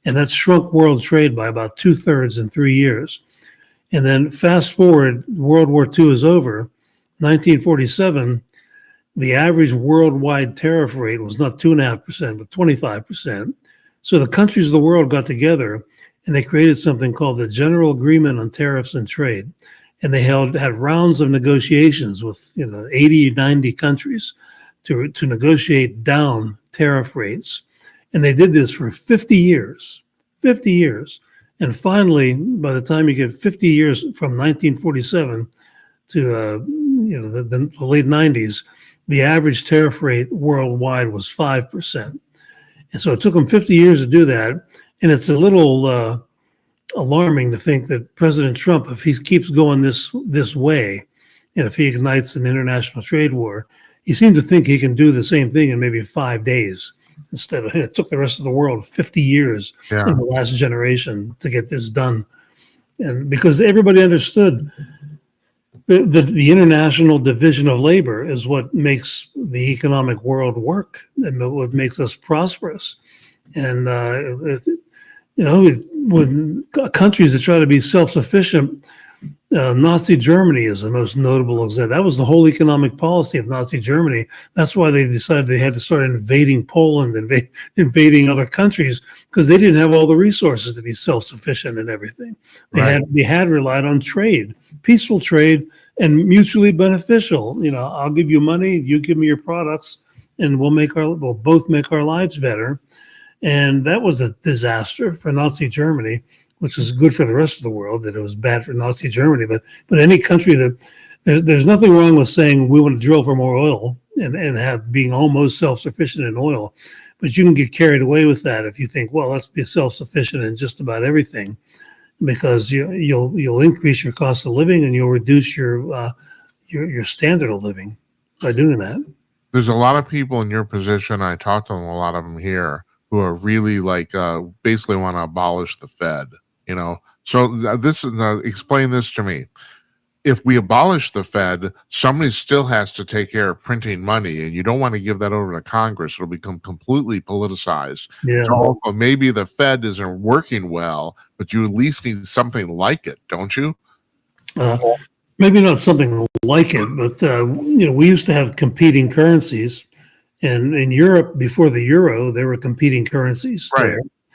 And that shrunk world trade by about 2/3 in 3 years. And then fast forward, World War II is over. 1947, the average worldwide tariff rate was not 2.5%, but 25%. So the countries of the world got together and they created something called the General Agreement on Tariffs and Trade. And they had rounds of negotiations with 80, 90 countries to negotiate down tariff rates. And they did this for 50 years. And finally, by the time you get 50 years from 1947 to the late 90s, the average tariff rate worldwide was 5%. And so it took them 50 years to do that. And it's a little alarming to think that President Trump, if he keeps going this way, and if he ignites an international trade war, he seems to think he can do the same thing in maybe 5 days. Instead of, it took the rest of the world 50 years in the last generation to get this done. And because everybody understood the international division of labor is what makes the economic world work and what makes us prosperous. And, when countries that try to be self-sufficient, Nazi Germany is the most notable example. That was the whole economic policy of Nazi Germany. That's why they decided they had to start invading Poland, invading other countries, because they didn't have all the resources to be self-sufficient in everything. They had relied on trade, peaceful trade, and mutually beneficial. I'll give you money, you give me your products, and we'll both make our lives better. And that was a disaster for Nazi Germany, which is good for the rest of the world, that it was bad for Nazi Germany. But any country that there's nothing wrong with saying we want to drill for more oil and have being almost self-sufficient in oil. But you can get carried away with that if you think, well, let's be self-sufficient in just about everything, because you'll increase your cost of living and you'll reduce your standard of living by doing that. There's a lot of people in your position. I talked to them, a lot of them here, who are really basically want to abolish the Fed. So explain this to me. If we abolish the Fed, somebody still has to take care of printing money, and you don't want to give that over to Congress. It'll become completely politicized. Yeah. So maybe the Fed isn't working well, but you at least need something like it, don't you? Maybe not something like it, but we used to have competing currencies, and in Europe before the euro, there were competing currencies.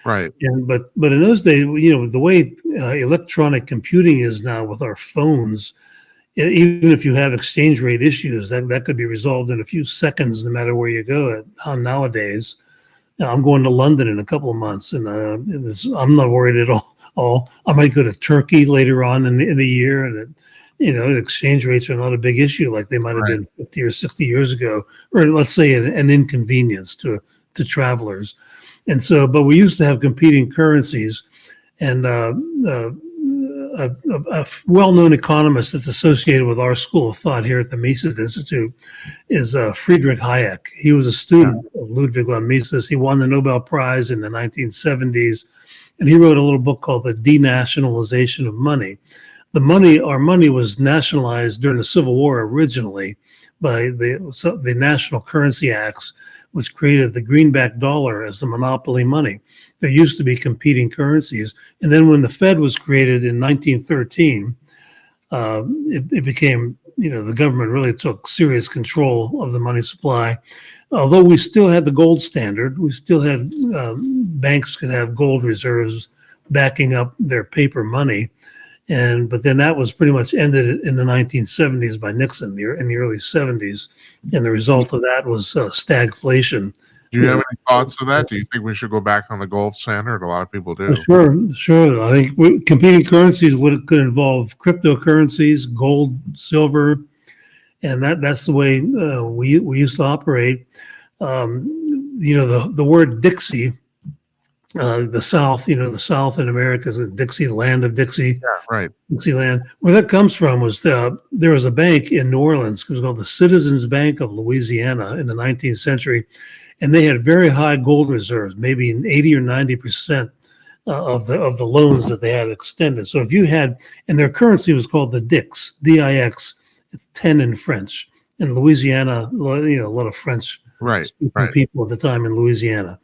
Right. But in those days, the way electronic computing is now with our phones, even if you have exchange rate issues, that could be resolved in a few seconds, no matter where you go. Nowadays, I'm going to London in a couple of months, and I'm not worried at all. I might go to Turkey later on in the year, and exchange rates are not a big issue like they might have been 50 or 60 years ago, or let's say an inconvenience to travelers. And so, but we used to have competing currencies, and a well-known economist that's associated with our school of thought here at the Mises Institute is Friedrich Hayek. He was a student of Ludwig von Mises. He won the Nobel Prize in the 1970s, and he wrote a little book called The Denationalization of Money. Our money was nationalized during the Civil War originally, by the National Currency Acts, which created the greenback dollar as the monopoly money. There used to be competing currencies. And then when the Fed was created in 1913, it became, the government really took serious control of the money supply. Although we still had the gold standard, we still had banks could have gold reserves backing up their paper money. But then that was pretty much ended in the 1970s by Nixon in the early 70s. And the result of that was stagflation. Do you have any thoughts of that? Do you think we should go back on the gold standard? A lot of people do. Sure. I think competing currencies could involve cryptocurrencies, gold, silver, and that's the way we used to operate. The word Dixie, the South, the South in America is Dixie, the land of Dixie. Yeah, right. Dixieland. Where that comes from was there was a bank in New Orleans. It was called the Citizens Bank of Louisiana in the 19th century. And they had very high gold reserves, maybe 80 or 90% of the loans that they had extended. So if you had, and their currency was called the DIX, D-I-X, it's 10 in French. In Louisiana, a lot of French speaking people at the time in Louisiana.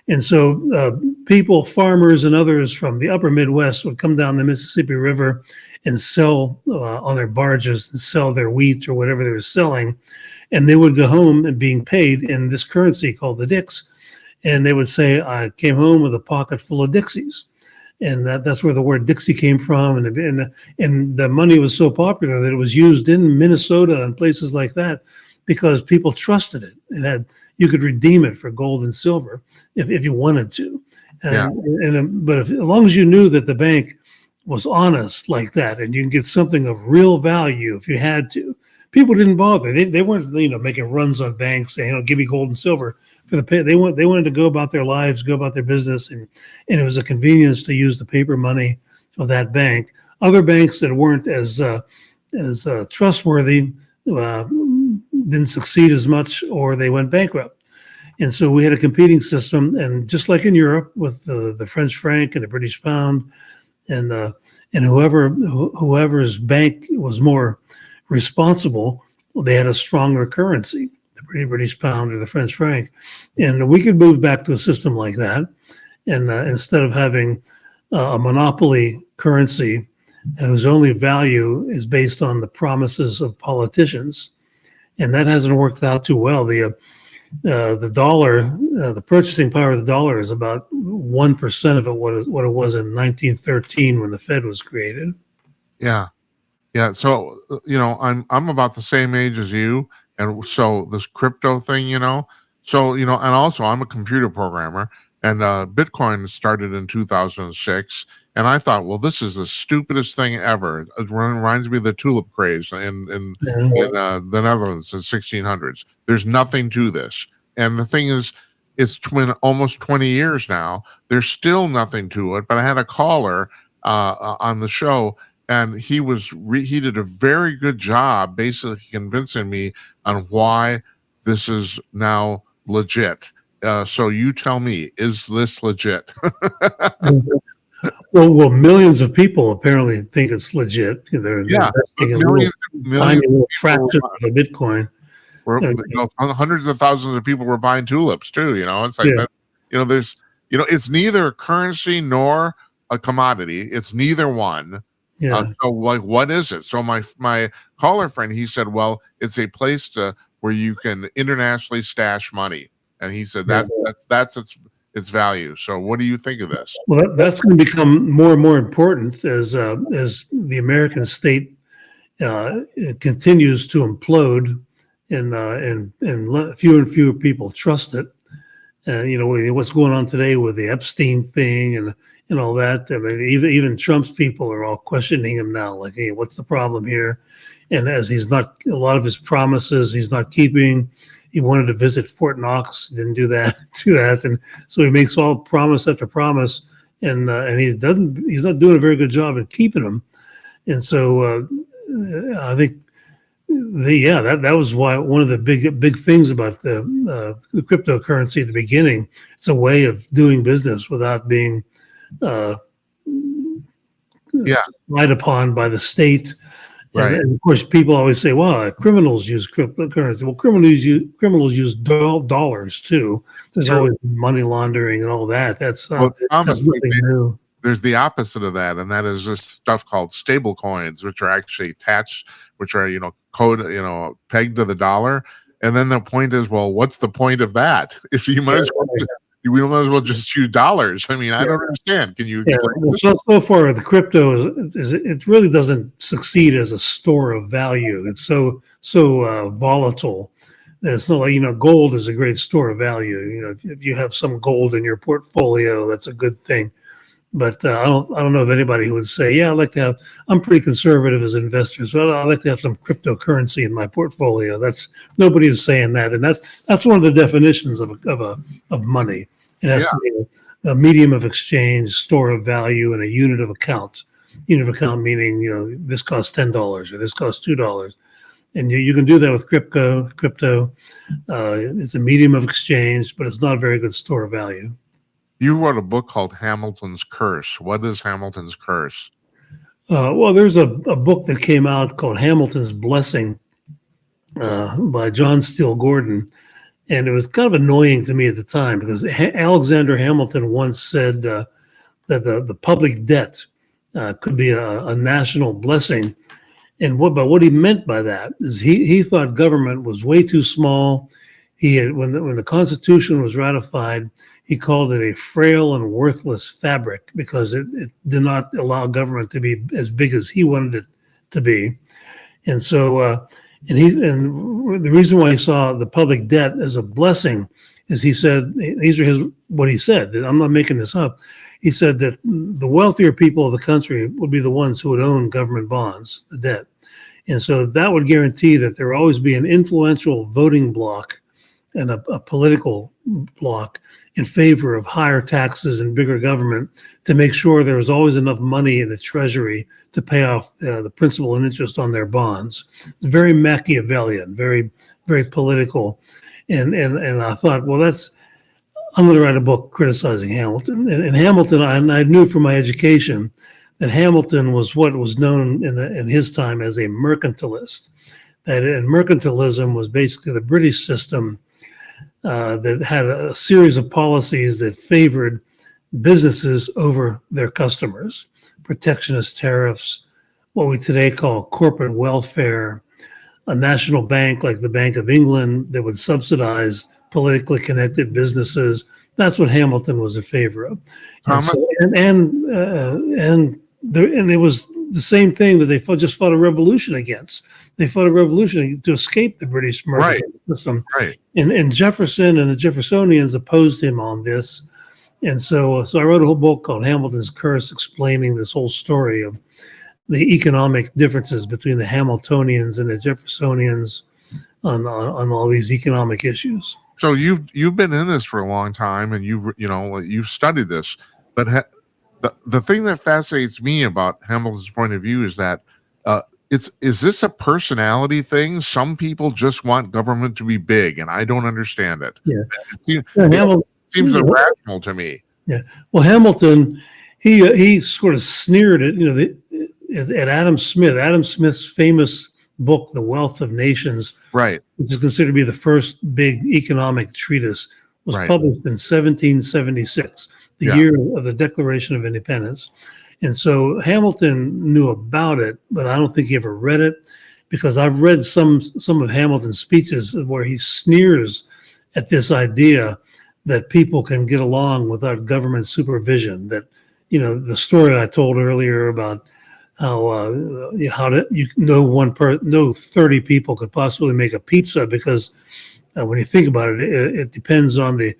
And so people, farmers and others from the upper Midwest would come down the Mississippi River and sell on their barges and sell their wheat or whatever they were selling. And they would go home and being paid in this currency called the Dix. And they would say, I came home with a pocket full of Dixies. And that's where the word Dixie came from. And the money was so popular that it was used in Minnesota and places like that because people trusted it. You could redeem it for gold and silver if you wanted to. But as long as you knew that the bank was honest like that, and you can get something of real value if you had to, people didn't bother. They weren't, making runs on banks saying, give me gold and silver for the pay. They wanted to go about their lives, go about their business, and it was a convenience to use the paper money of that bank. Other banks that weren't as trustworthy didn't succeed as much, or they went bankrupt. And so we had a competing system, and just like in Europe with the French franc and the British pound, and whoever's bank was more responsible, they had a stronger currency, the British pound or the French franc. And we could move back to a system like that. And instead of having a monopoly currency whose only value is based on the promises of politicians. And that hasn't worked out too well. The dollar, the purchasing power of the dollar is about 1% of what it was in 1913 when the Fed was created. Yeah. Yeah. So, I'm about the same age as you. And so this crypto thing, so, and also I'm a computer programmer, and Bitcoin started in 2006. And I thought, well, this is the stupidest thing ever. It reminds me of the tulip craze in the Netherlands in the 1600s. There's nothing to this. And the thing is, it's almost 20 years now. There's still nothing to it. But I had a caller on the show, and he did a very good job basically convincing me on why this is now legit. So you tell me, is this legit? Well, millions of people apparently think it's legit. They're investing in a tiny little fraction of the Bitcoin. Hundreds of thousands of people were buying tulips too. It's like that. There's, it's neither a currency nor a commodity. It's neither one. Yeah. So, like, what is it? So my caller friend, he said, well, it's a place where you can internationally stash money, and he said that's its value. So what do you think of this? Well, that's going to become more and more important as the American state continues to implode, and fewer and fewer people trust it. And what's going on today with the Epstein thing and all that. I mean, even Trump's people are all questioning him now, like, hey, what's the problem here? And as a lot of his promises he's not keeping. He wanted to visit Fort Knox, didn't do that, and so he makes all promise after promise, and he's not doing a very good job at keeping them. And so I think that was why one of the big things about the cryptocurrency at the beginning. It's a way of doing business without being relied upon by the state Right. And of course, people always say, "Well, criminals use cryptocurrency." Well, criminals use dollars too. There's True. always money laundering and all that. Well, That's Thomas, nothing new. there's the opposite of that, and that is this stuff called stable coins, which are actually attached, which are code, pegged to the dollar. And then the point is, well, what's the point of that? If you might as well, we might as well just use dollars. I mean, I don't understand. Can you Yeah, explain well, this? so far the crypto is it really doesn't succeed as a store of value. It's so volatile that it's not like gold is a great store of value. If you have some gold in your portfolio, that's a good thing. But I don't know of anybody who would say, yeah, I'd like to have. I'm pretty conservative as investors, but I'd like to have some cryptocurrency in my portfolio. Nobody is saying that, and that's one of the definitions of money. It has to be a medium of exchange, store of value, and a unit of account. Unit of account meaning this costs $10 or this costs $2, and you can do that with crypto. It's a medium of exchange, but it's not a very good store of value. You wrote a book called Hamilton's Curse. What is Hamilton's Curse? Well, there's a book that came out called Hamilton's Blessing by John Steele Gordon. And it was kind of annoying to me at the time because Alexander Hamilton once said that the public debt could be a national blessing. And what he meant by that is he thought government was way too small. When the Constitution was ratified, he called it a frail and worthless fabric because it did not allow government to be as big as he wanted it to be. And so, and the reason why he saw the public debt as a blessing is he said, these are what he said. I'm not making this up. He said that the wealthier people of the country would be the ones who would own government bonds, the debt. And so that would guarantee that there would always be an influential voting bloc and a political bloc in favor of higher taxes and bigger government to make sure there was always enough money in the treasury to pay off the principal and interest on their bonds. It's very Machiavellian, very, very political. And I thought, well, I'm going to write a book criticizing Hamilton. And Hamilton, I knew from my education that Hamilton was what was known in his time as a mercantilist. And mercantilism was basically the British system that had a series of policies that favored businesses over their customers, protectionist tariffs, what we today call corporate welfare, a national bank like the Bank of England that would subsidize politically connected businesses. That's what Hamilton was in favor of. And it was the same thing that they just fought a revolution against. They fought a revolution to escape the British mercantilist system. Right. And Jefferson and the Jeffersonians opposed him on this. And so I wrote a whole book called Hamilton's Curse, explaining this whole story of the economic differences between the Hamiltonians and the Jeffersonians on all these economic issues. So you've been in this for a long time, and you've studied this. But the thing that fascinates me about Hamilton's point of view is that is this a personality thing? Some people just want government to be big, and I don't understand it. Yeah, it seems irrational to me. Yeah. Well, Hamilton, he sort of sneered at Adam Smith. Adam Smith's famous book, The Wealth of Nations, right, which is considered to be the first big economic treatise, was published in 1776, the year of the Declaration of Independence. And so Hamilton knew about it, but I don't think he ever read it, because I've read some of Hamilton's speeches where he sneers at this idea that people can get along without government supervision. That, the story I told earlier about how no 30 people could possibly make a pizza, because when you think about it, it depends on the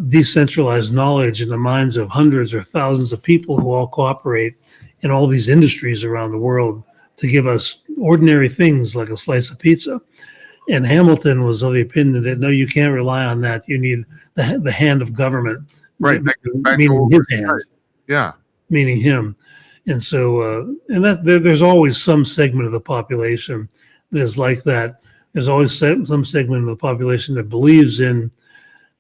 decentralized knowledge in the minds of hundreds or thousands of people who all cooperate in all these industries around the world to give us ordinary things like a slice of pizza. And Hamilton was of the opinion that, no, you can't rely on that. You need the hand of government, right? Meaning his hand, right. Yeah, meaning him. And so, and that there's always some segment of the population that is like that. There's always some segment of the population that believes in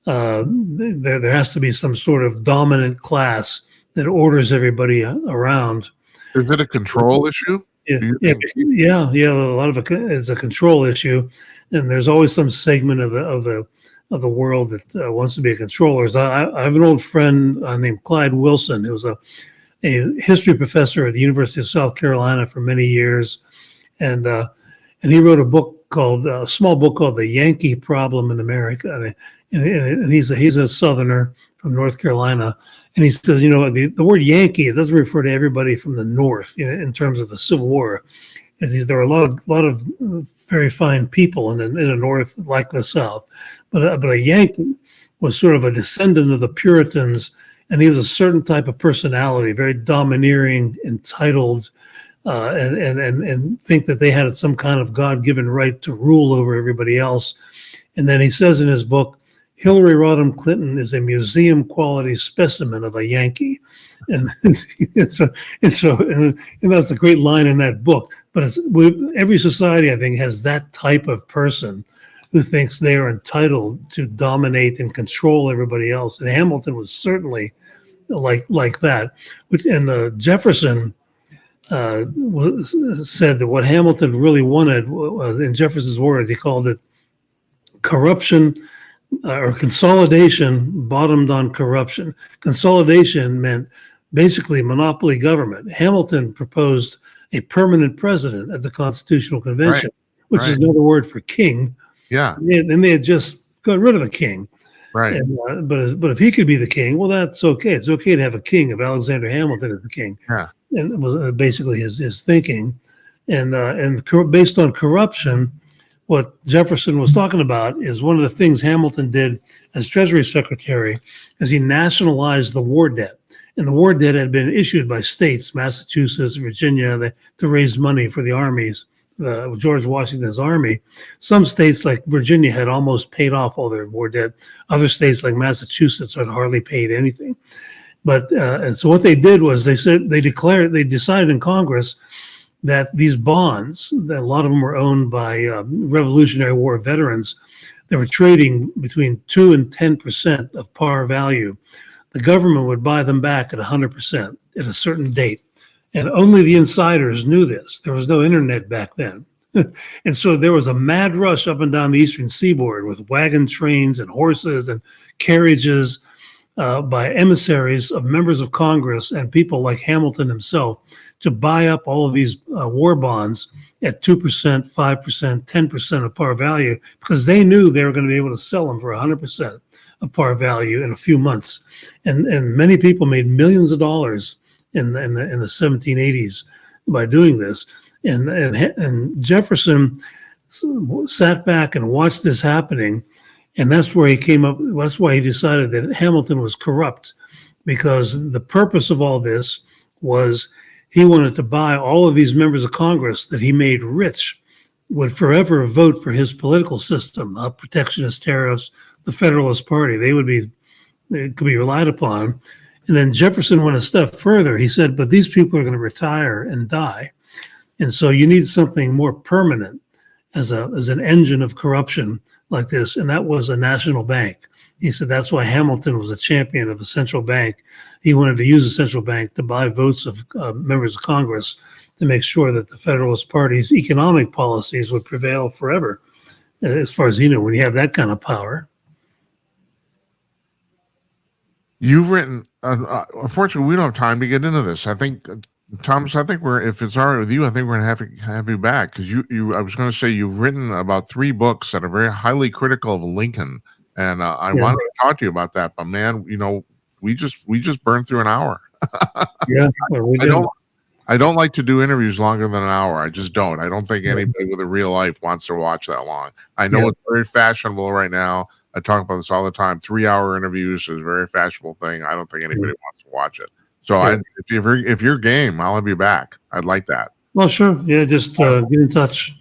there has to be some sort of dominant class that orders everybody around. Is it a control issue? Yeah, Do you yeah, think? yeah. A lot of it is a control issue, and there's always some segment of the world that wants to be a controller. So I have an old friend named Clyde Wilson, who was a history professor at the University of South Carolina for many years, and he wrote a book called a small book called "The Yankee Problem in America," and he's a Southerner from North Carolina. And he says, the word Yankee, it doesn't refer to everybody from the North, in terms of the Civil War. There were a lot of very fine people in the North, like the South, but a Yankee was sort of a descendant of the Puritans, and he was a certain type of personality, very domineering, entitled, and think that they had some kind of God-given right to rule over everybody else. And then he says in his book, Hillary Rodham Clinton is a museum quality specimen of a Yankee. And that's a great line in that book. But every society, I think, has that type of person who thinks they are entitled to dominate and control everybody else. And Hamilton was certainly like that. And Jefferson said that what Hamilton really wanted was, in Jefferson's words, he called it corruption or consolidation bottomed on corruption. Consolidation meant basically monopoly government. Hamilton proposed a permanent president at the Constitutional Convention, which is another word for king. Yeah. And they had just got rid of the king. Right. And, but if he could be the king, well, that's okay. It's okay to have a king if Alexander Hamilton is the king. Yeah. And basically his thinking. And based on corruption, what Jefferson was talking about is one of the things Hamilton did as Treasury Secretary is he nationalized the war debt. And the war debt had been issued by states, Massachusetts, Virginia, to raise money for the armies, George Washington's army. Some states like Virginia had almost paid off all their war debt. Other states like Massachusetts had hardly paid anything. But and so what they did was they decided in Congress that these bonds, that a lot of them were owned by Revolutionary War veterans, they were trading between 2 and 10% of par value. The government would buy them back at 100% at a certain date. And only the insiders knew this. There was no internet back then. And so there was a mad rush up and down the eastern seaboard with wagon trains and horses and carriages by emissaries of members of Congress and people like Hamilton himself to buy up all of these war bonds at 2%, 5%, 10% of par value, because they knew they were going to be able to sell them for 100% of par value in a few months. And many people made millions of dollars in the 1780s by doing this. And Jefferson sat back and watched this happening. And that's where he came up. That's why he decided that Hamilton was corrupt, because the purpose of all this was he wanted to buy all of these members of Congress that he made rich would forever vote for his political system, protectionist tariffs, the Federalist Party. They could be relied upon. And then Jefferson went a step further. He said, but these people are going to retire and die. And so you need something more permanent as an engine of corruption like this. And that was a national bank. He said that's why Hamilton was a champion of a central bank. He wanted to use a central bank to buy votes of members of Congress to make sure that the Federalist Party's economic policies would prevail forever, as far as he knew, when you have that kind of power. You've written, unfortunately, we don't have time to get into this. I think, Thomas, if it's all right with you, I think we're going to have you back, because I was going to say you've written about 3 books that are very highly critical of Lincoln. And I wanted to talk to you about that, but man, we just burned through an hour. Yeah, well, we did. I don't like to do interviews longer than an hour. I just don't. I don't think anybody with a real life wants to watch that long. I know it's very fashionable right now. I talk about this all the time. 3-hour interviews is a very fashionable thing. I don't think anybody wants to watch it. So if you're game, I'll have you back. I'd like that. Well, sure. Yeah, just get in touch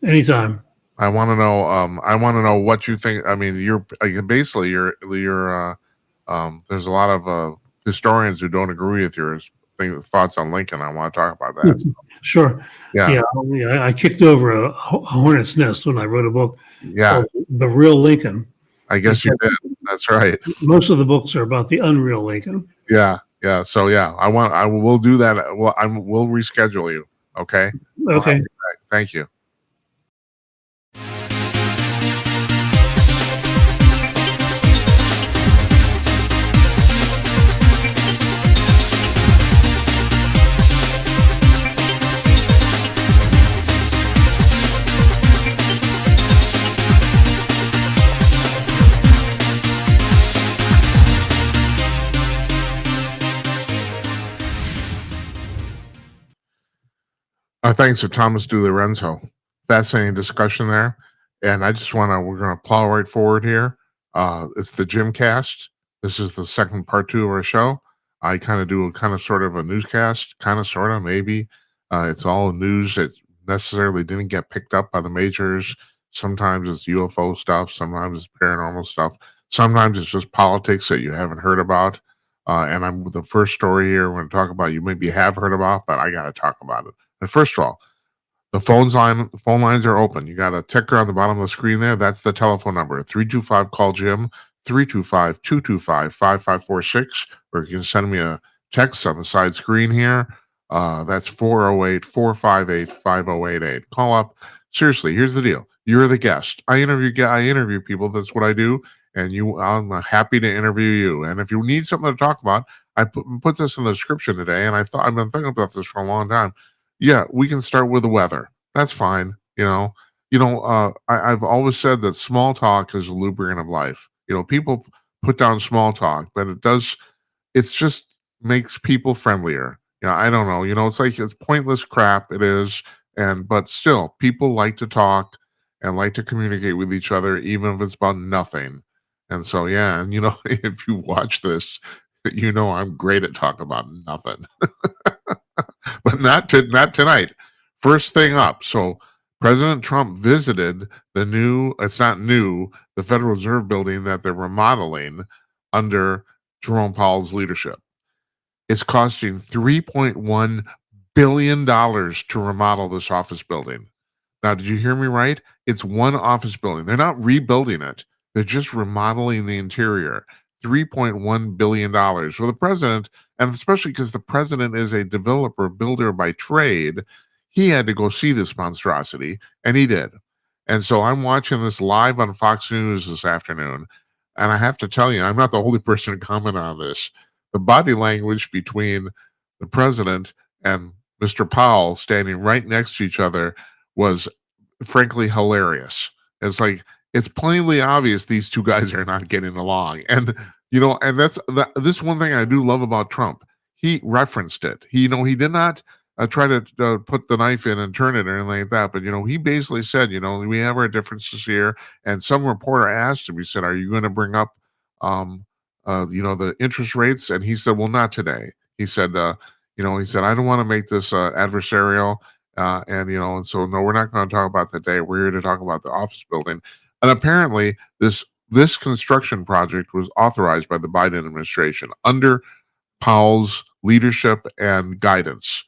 anytime. I want to know. I want to know what you think. I mean, you're there's a lot of historians who don't agree with your thoughts on Lincoln. I want to talk about that. Sure. Yeah. I kicked over a hornet's nest when I wrote a book. Yeah. The Real Lincoln. I guess you did. That's right. Most of the books are about the unreal Lincoln. Yeah. Yeah. So yeah, I will do that. We'll reschedule you. Okay. I'll have Okay. you back. Thank you. Thanks to Thomas DiLorenzo. Fascinating discussion there. And I just want to, we're going to plow right forward here. It's the Jim Cast. This is the second part two of our show. I kind of do a kind of sort of a newscast, kind of sort of maybe. It's all news that necessarily didn't get picked up by the majors. Sometimes it's UFO stuff, sometimes it's paranormal stuff, sometimes it's just politics that you haven't heard about. And I'm the first story here we're going to talk about, you maybe have heard about, but I got to talk about it. And first of all, the phone lines are open. You got a ticker on the bottom of the screen there. That's the telephone number. 325 call Jim, 325-225-5546. Or you can send me a text on the side screen here. That's 408-458-5088. Call up. Seriously, here's the deal. You're the guest. I interview people. That's what I do. And I'm happy to interview you. And if you need something to talk about, I put this in the description today. And I've been thinking about this for a long time. Yeah, we can start with the weather. That's fine. I've always said that small talk is a lubricant of life. People put down small talk, but it's just makes people friendlier. I don't know. It's like it's pointless crap. It is. But still, people like to talk and like to communicate with each other, even if it's about nothing. And so, yeah. And, if you watch this, I'm great at talking about nothing. But not tonight. First thing up. So President Trump visited it's not new, the Federal Reserve building that they're remodeling under Jerome Powell's leadership. It's costing $3.1 billion to remodel this office building. Now, did you hear me right? It's one office building. They're not rebuilding it. They're just remodeling the interior. $3.1 billion. Well, the president, and especially because the president is a developer builder by trade, he had to go see this monstrosity, and he did. And so I'm watching this live on Fox News this afternoon, and I have to tell you, I'm not the only person to comment on this. The body language between the president and Mr. Powell standing right next to each other was frankly hilarious. It's plainly obvious these two guys are not getting along. And, this one thing I do love about Trump. He referenced it. He did not try to put the knife in and turn it or anything like that. But, he basically said, we have our differences here. And some reporter asked him, he said, are you going to bring up, the interest rates? And he said, well, not today. He said, I don't want to make this adversarial. And so, no, we're not going to talk about the day. We're here to talk about the office building. And apparently this construction project was authorized by the Biden administration under Powell's leadership and guidance.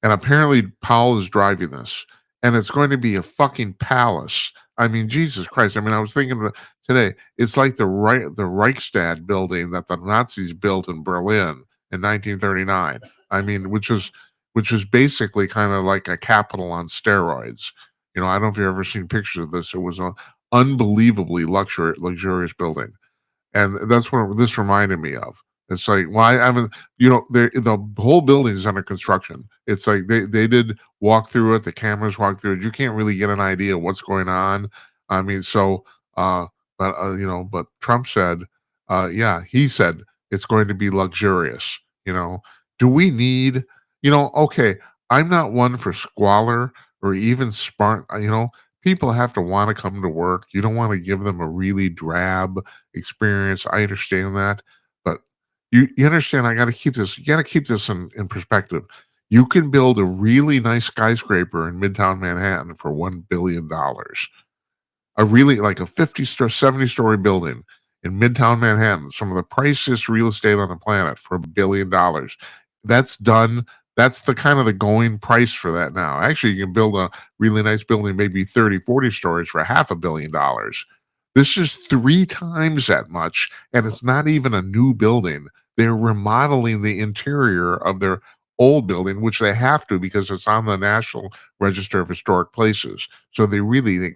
And apparently Powell is driving this. And it's going to be a fucking palace. I mean, Jesus Christ. I mean, I was thinking today, it's like the Reichstag building that the Nazis built in Berlin in 1939. I mean, which is basically kind of like a Capitol on steroids. I don't know if you've ever seen pictures of this. It was an unbelievably luxurious building. And that's what this reminded me of. It's like, why? I mean, the whole building is under construction. It's like they did walk through it. The cameras walk through it. You can't really get an idea of what's going on. I mean, but Trump said, he said it's going to be luxurious. Do we need, okay, I'm not one for squalor or even smart, people have to want to come to work. You don't want to give them a really drab experience. I understand that. But you understand, you got to keep this in perspective. You can build a really nice skyscraper in Midtown Manhattan for $1 billion. A really like a 70-story building in Midtown Manhattan, some of the priciest real estate on the planet for $1 billion. That's done. That's the kind of the going price for that now. Actually, you can build a really nice building, maybe 30, 40 stories for $500 million. This is 3 times that much, and it's not even a new building. They're remodeling the interior of their old building, which they have to because it's on the National Register of Historic Places. So they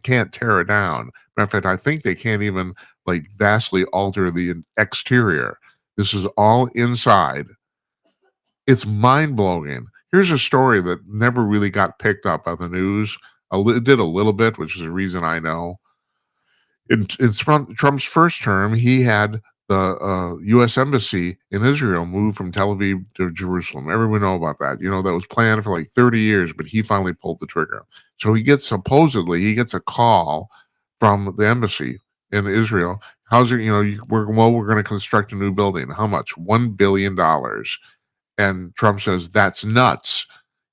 can't tear it down. Matter of fact, I think they can't even like vastly alter the exterior. This is all inside. It's mind blowing. Here's a story that never really got picked up on the news. It did a little bit, which is a reason I know. In Trump's first term, he had the U.S. Embassy in Israel moved from Tel Aviv to Jerusalem. Everyone know about that. You know, that was planned for like 30 years, but he finally pulled the trigger. So he gets a call from the embassy in Israel. How's it? We're going to construct a new building. How much? $1 billion. And Trump says, that's nuts.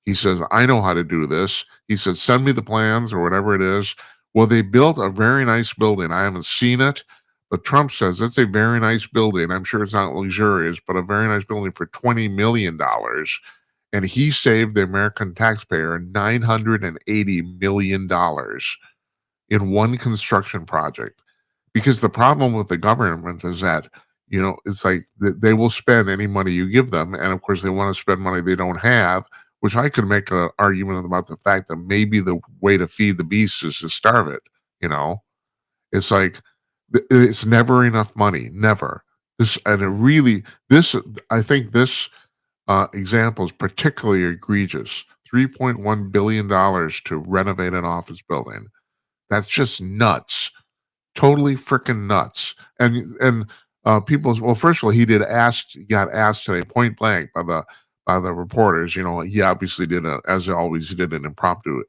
He says, I know how to do this. He said, send me the plans or whatever it is. Well, they built a very nice building. I haven't seen it, but Trump says it's a very nice building. I'm sure it's not luxurious, but a very nice building for $20 million. And he saved the American taxpayer $980 million in one construction project. Because the problem with the government is that, it's like they will spend any money you give them. And of course, they want to spend money they don't have, which I could make an argument about the fact that maybe the way to feed the beast is to starve it. It's like, it's never enough money, never. I think this example is particularly egregious. $3.1 billion to renovate an office building. That's just nuts. Totally freaking nuts. And well, first of all, he got asked today point blank by the reporters. He obviously as always, he did an impromptu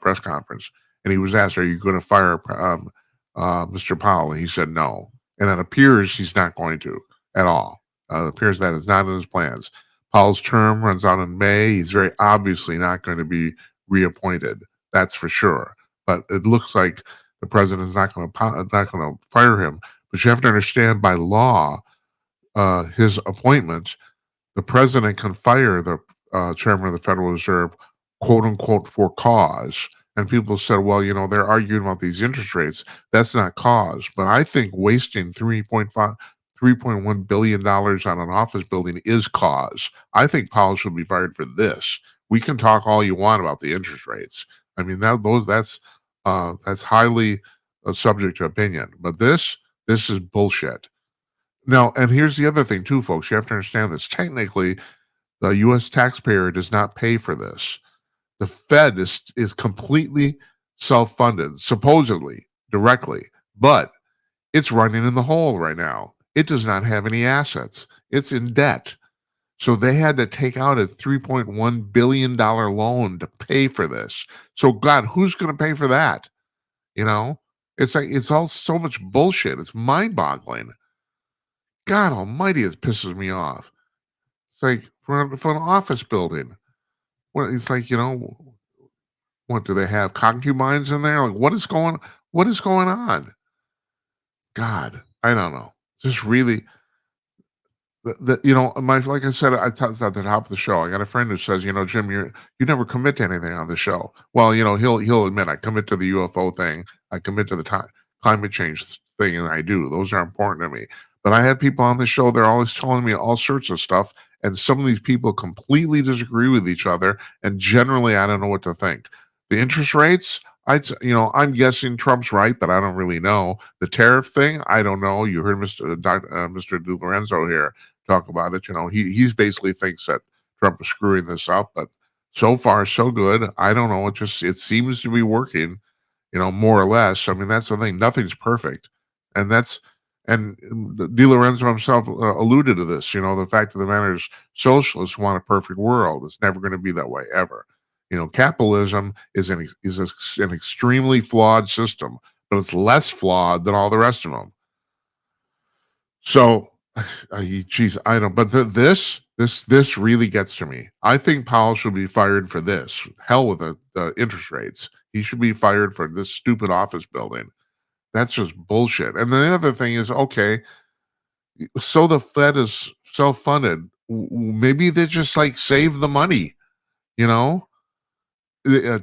press conference, and he was asked, "Are you going to fire Mr. Powell?" And he said no, and it appears he's not going to at all. It appears that is not in his plans. Powell's term runs out in May. He's very obviously not going to be reappointed. That's for sure. But it looks like the president is not going to fire him. But you have to understand, by law, his appointment, the president can fire the chairman of the Federal Reserve, quote unquote, for cause. And people said, well, they're arguing about these interest rates. That's not cause. But I think wasting $3.1 billion on an office building is cause. I think Powell should be fired for this. We can talk all you want about the interest rates. I mean, that's highly subject to opinion. But this is bullshit. Now, and here's the other thing too, folks. You have to understand this. Technically, the U.S. taxpayer does not pay for this. The Fed is completely self-funded, supposedly, directly, but it's running in the hole right now. It does not have any assets. It's in debt. So they had to take out a $3.1 billion loan to pay for this. So God, who's going to pay for that? It's like, it's all so much bullshit. It's mind-boggling. God almighty, it pisses me off. It's like for an office building. It's like, what do they have concubines in there? Like what is going on? God, I don't know. Just really like I said, I thought at the top of the show, I got a friend who says, Jim, you never commit to anything on the show. Well, he'll admit I commit to the UFO thing. I commit to the climate change thing, and I do. Those are important to me. But I have people on the show, they're always telling me all sorts of stuff, and some of these people completely disagree with each other, and generally I don't know what to think. The interest rates, I'm guessing Trump's right, but I don't really know. The tariff thing, I don't know. You heard Mr. DiLorenzo here talk about it. He's basically thinks that Trump is screwing this up, but so far so good. I don't know. It seems to be working, more or less. I mean, that's the thing. Nothing's perfect, and DiLorenzo himself alluded to this. The fact of the matter is, socialists want a perfect world. It's never going to be that way ever. Capitalism is an extremely flawed system, but it's less flawed than all the rest of them. So, geez, I don't. But this really gets to me. I think Powell should be fired for this. Hell with the interest rates. He should be fired for this stupid office building. That's just bullshit. And the other thing is, okay, so the Fed is self-funded. Maybe they just like save the money,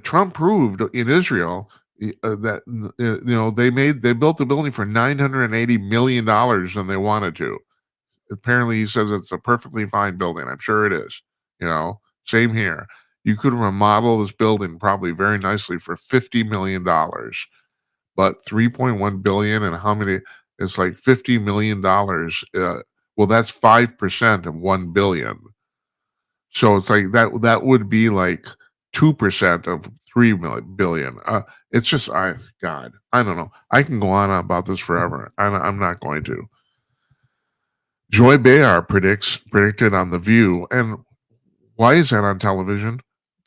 Trump proved in Israel that they built the building for $980 million and they wanted to. Apparently, he says it's a perfectly fine building. I'm sure it is. Same here. You could remodel this building probably very nicely for $50 million, but 3.1 billion and how many? It's like $50 million. Well, that's 5% of 1 billion. So it's like that would be like 2% of 3 billion. It's just God, I don't know. I can go on about this forever. I'm not going to. Joy Behar predicted on The View, and why is that on television?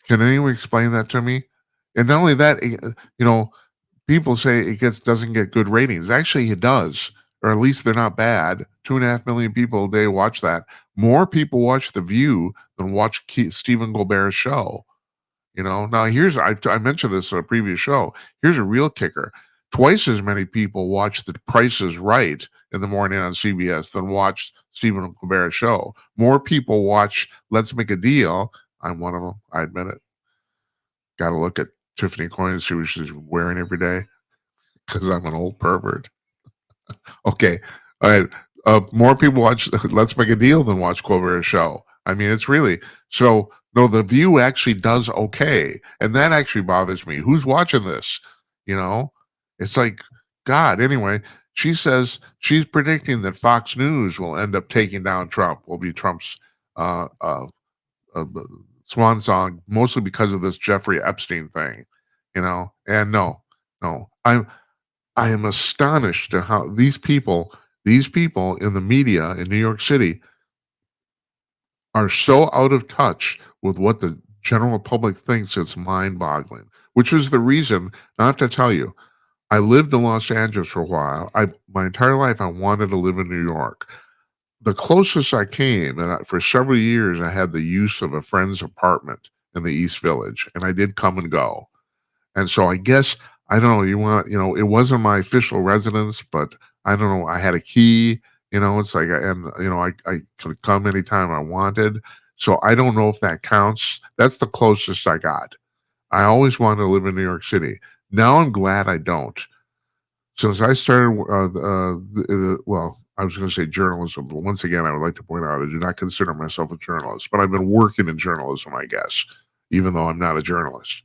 Can anyone explain that to me? And not only that, people say doesn't get good ratings. Actually, it does, or at least they're not bad. 2.5 million people a day watch that. More people watch The View than watch Stephen Colbert's show. Now I mentioned this in a previous show. Here's a real kicker: twice as many people watch The Price is Right in the morning on CBS than watch Stephen Colbert's show. More people watch Let's Make a Deal. I'm one of them. I admit it. Got to look at Tiffany Coyne and see what she's wearing every day because I'm an old pervert. Okay. All right. More people watch Let's Make a Deal than watch Colbert's show. I mean, it's really so. No, The View actually does okay, and that actually bothers me. Who's watching this? It's like God. Anyway, she says she's predicting that Fox News will end up taking down Trump. Will be Trump's uh, uh, swan song, mostly because of this Jeffrey Epstein thing. And no, I am astonished at how these people in the media in New York City are so out of touch with what the general public thinks. It's mind-boggling, which is the reason. I have to tell you, I lived in Los Angeles for a while. My entire life, I wanted to live in New York. The closest I came, and for several years, I had the use of a friend's apartment in the East Village, and I did come and go. And so I guess I don't know. It wasn't my official residence, but I don't know. I had a key. It's like, I could come anytime I wanted. So I don't know if that counts. That's the closest I got. I always wanted to live in New York City. Now I'm glad I don't. Since I started, well, I was going to say journalism, but once again, I would like to point out I do not consider myself a journalist, but I've been working in journalism, I guess, even though I'm not a journalist.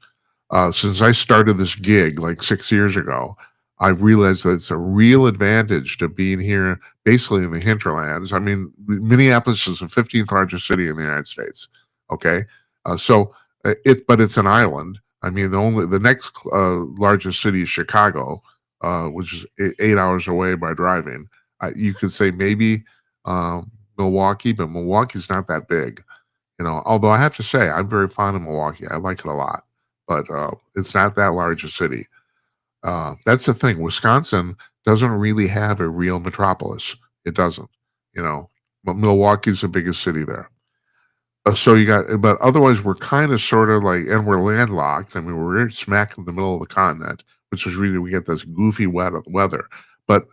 Since I started this gig like 6 years ago, I've realized that it's a real advantage to being here, basically in the hinterlands. I mean, Minneapolis is the 15th largest city in the United States. Okay, but it's an island. I mean, the next largest city is Chicago, which is 8 hours away by driving. You could say maybe Milwaukee, but Milwaukee's not that big. Although I have to say I'm very fond of Milwaukee. I like it a lot, but it's not that large a city. That's the thing. Wisconsin doesn't really have a real metropolis. It doesn't, but Milwaukee's the biggest city there. But otherwise we're kind of sort of like, and we're landlocked. I mean, we're smack in the middle of the continent, which is really, we get this goofy weather. But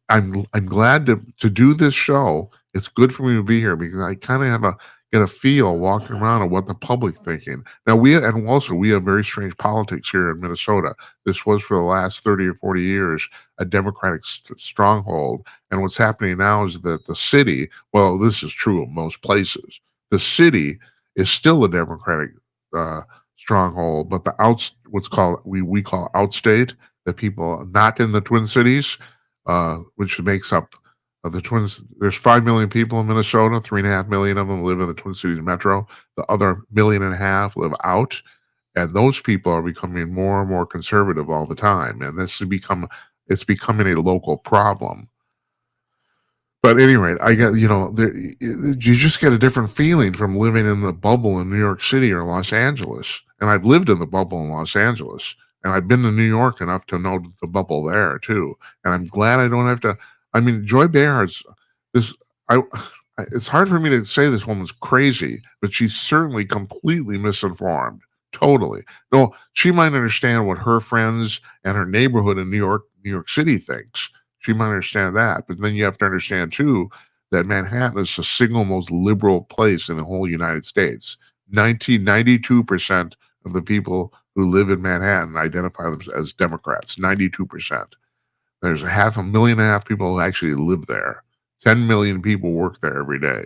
I'm glad to do this show. It's good for me to be here because I kind of get a feel walking around of what the public's thinking. Now we have very strange politics here in Minnesota. This was for the last 30 or 40 years a Democratic stronghold, and what's happening now is that the city. Well, this is true of most places. The city is still a Democratic stronghold, but what's called we call outstate, the people not in the Twin Cities, which makes up the Twins. There's 5 million people in Minnesota. 3.5 million of them live in the Twin Cities metro. The other 1.5 million live out, and those people are becoming more and more conservative all the time. And it's becoming a local problem. But anyway, I got you just get a different feeling from living in the bubble in New York City or Los Angeles. And I've lived in the bubble in Los Angeles, and I've been to New York enough to know the bubble there too. And I'm glad I don't have to. I mean, Joy Behar's this. It's hard for me to say this woman's crazy, but she's certainly completely misinformed. Totally. No, she might understand what her friends and her neighborhood in New York City thinks. She might understand that, but then you have to understand too that Manhattan is the single most liberal place in the whole United States. 92% of the people who live in Manhattan identify themselves as Democrats. 92%. There's 500,000 people who actually live there. 10 million people work there every day.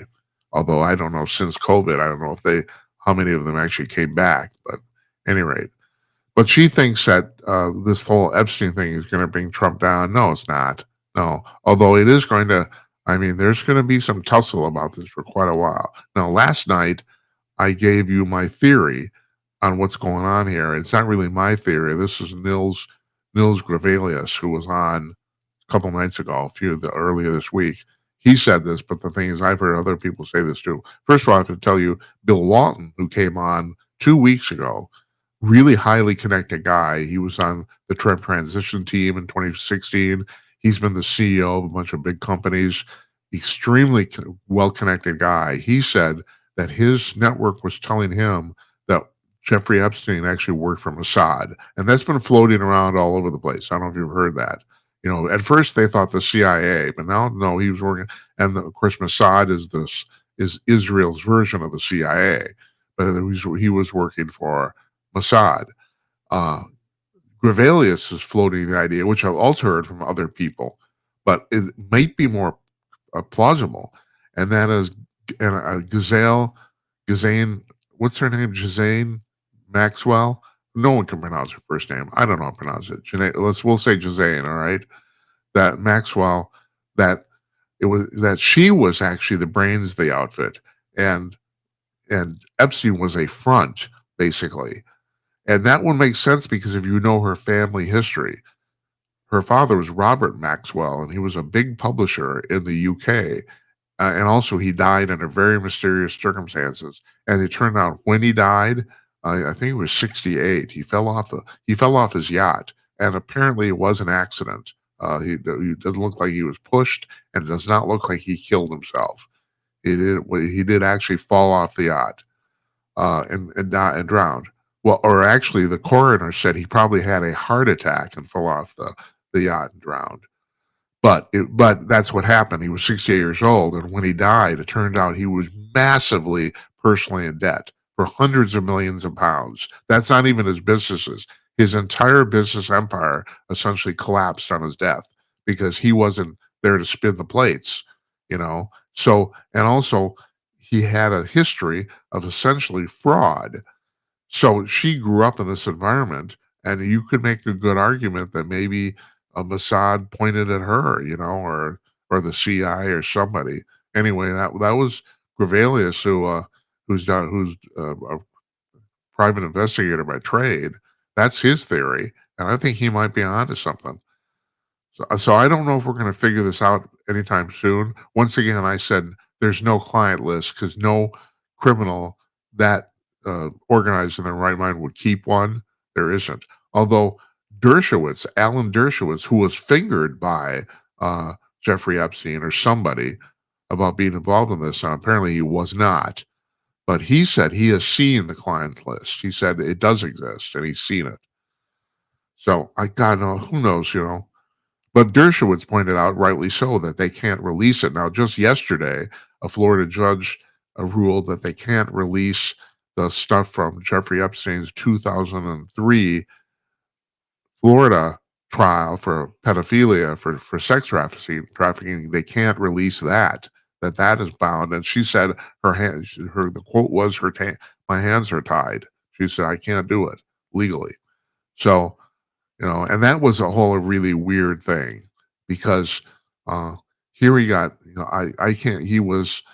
Although I don't know, since COVID, I don't know how many of them actually came back. But at any rate, but she thinks that this whole Epstein thing is going to bring Trump down. No, it's not. No, although it is going to. I mean, there's going to be some tussle about this for quite a while. Now, last night I gave you my theory on what's going on here. It's not really my theory. This is Nils Gravelius, who was on a couple nights ago, earlier this week. He said this, but the thing is, I've heard other people say this too. First of all, I have to tell you, Bill Walton, who came on 2 weeks ago, really highly connected guy. He was on the Trump transition team in 2016. He's been the CEO of a bunch of big companies, extremely well-connected guy. He said that his network was telling him that Jeffrey Epstein actually worked for Mossad. And that's been floating around all over the place. I don't know if you've heard that. You know, at first they thought the CIA, but now no, he was working. And of course, Mossad is Israel's version of the CIA, but he was working for Mossad. Gravelius is floating the idea, which I've also heard from other people, but it might be more plausible, and that is Ghislaine, what's her name? Ghislaine Maxwell. No one can pronounce her first name. I don't know how to pronounce it. We'll say Ghislaine. All right, that Maxwell. That she was actually the brains of the outfit, and Epstein was a front basically. And that one makes sense because if you know her family history, her father was Robert Maxwell, and he was a big publisher in the UK. And also, he died under very mysterious circumstances. And it turned out when he died, I think he was 68. He fell off his yacht, and apparently it was an accident. He doesn't look like he was pushed, and it does not look like he killed himself. He did actually fall off the yacht and drowned. Well, or actually, the coroner said he probably had a heart attack and fell off the yacht and drowned. But that's what happened. He was 68 years old, and when he died, it turned out he was massively personally in debt for hundreds of millions of pounds. That's not even his businesses. His entire business empire essentially collapsed on his death because he wasn't there to spin the plates, you know. So, and also, he had a history of essentially fraud. So she grew up in this environment, and you could make a good argument that maybe Mossad pointed at her, you know, or the CI or somebody. Anyway, that was Gravelius, who's a private investigator by trade. That's his theory, and I think he might be onto something. So I don't know if we're going to figure this out anytime soon. Once again, I said there's no client list because no criminal that organized in their right mind would keep one. There isn't. Although Alan Dershowitz, who was fingered by Jeffrey Epstein or somebody about being involved in this, and apparently he was not. But he said he has seen the client list. He said it does exist, and he's seen it. So God knows, who knows, you know. But Dershowitz pointed out, rightly so, that they can't release it. Now, just yesterday, a Florida judge ruled that they can't release the stuff from Jeffrey Epstein's 2003 Florida trial for pedophilia, for sex trafficking. They can't release that is bound. And she said the quote was, my hands are tied. She said, I can't do it legally. So, you know, and that was a whole really weird thing because here he got, you know, I can't, he was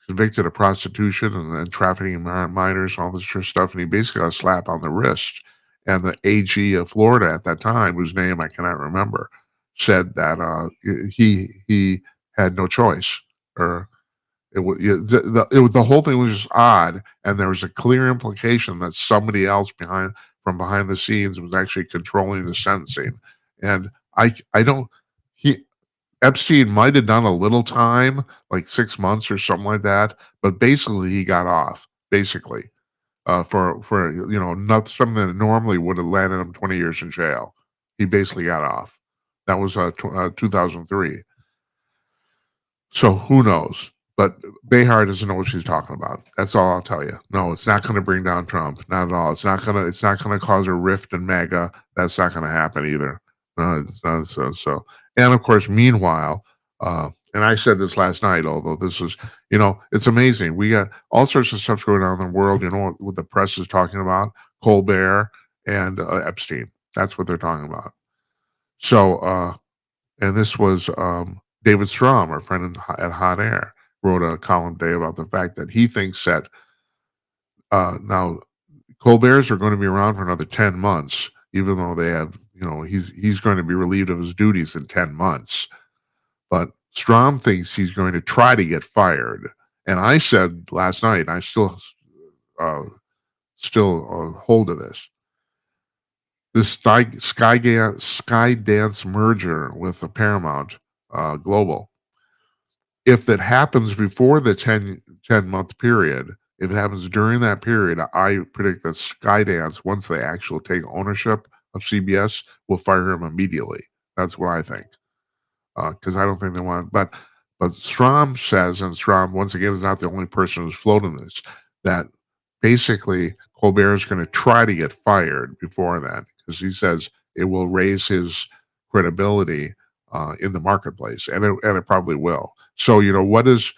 convicted of prostitution and trafficking minors and all this sort of stuff. And he basically got a slap on the wrist. And the AG of Florida at that time, whose name I cannot remember, said that he had no choice. Or the whole thing was just odd. And there was a clear implication that somebody else from behind the scenes was actually controlling the sentencing. And Epstein might have done a little time, like 6 months or something like that, but basically he got off, basically, for you know, not something that normally would have landed him 20 years in jail. He basically got off. That was 2003. So who knows? But Behar doesn't know what she's talking about. That's all I'll tell you. No, it's not going to bring down Trump. Not at all. It's not going to cause a rift in MAGA. That's not going to happen either. No, it's not. So. And of course, meanwhile, And I said this last night, although this is, it's amazing. We got all sorts of stuff going on in the world. You know what the press is talking about? Colbert and Epstein. That's what they're talking about. So, and this was David Strom, our friend at Hot Air, wrote a column today about the fact that he thinks that now Colbert's are going to be around for another 10 months, even though they have, he's going to be relieved of his duties in 10 months. But Strom thinks he's going to try to get fired. And I said last night, and I uh, still hold to this. This Skydance merger with the Paramount Global, if that happens before the 10-month period, if it happens during that period, I predict that Skydance, once they actually take ownership of CBS, will fire him immediately. That's what I think. Because I don't think they want. But Strom says, and Strom once again is not the only person who's floating this, that basically Colbert is going to try to get fired before then, because he says it will raise his credibility in the marketplace, and it probably will. So what is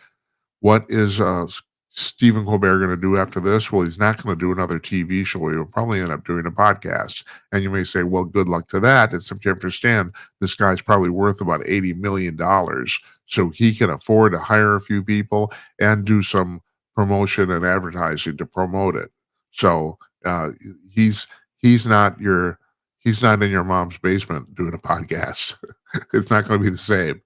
Stephen Colbert going to do after this? Well, he's not going to do another TV show. He'll probably end up doing a podcast. And you may say, well, good luck to that. It's something you have to understand. This guy's probably worth about $80 million. So he can afford to hire a few people and do some promotion and advertising to promote it. So he's not in your mom's basement doing a podcast. It's not going to be the same.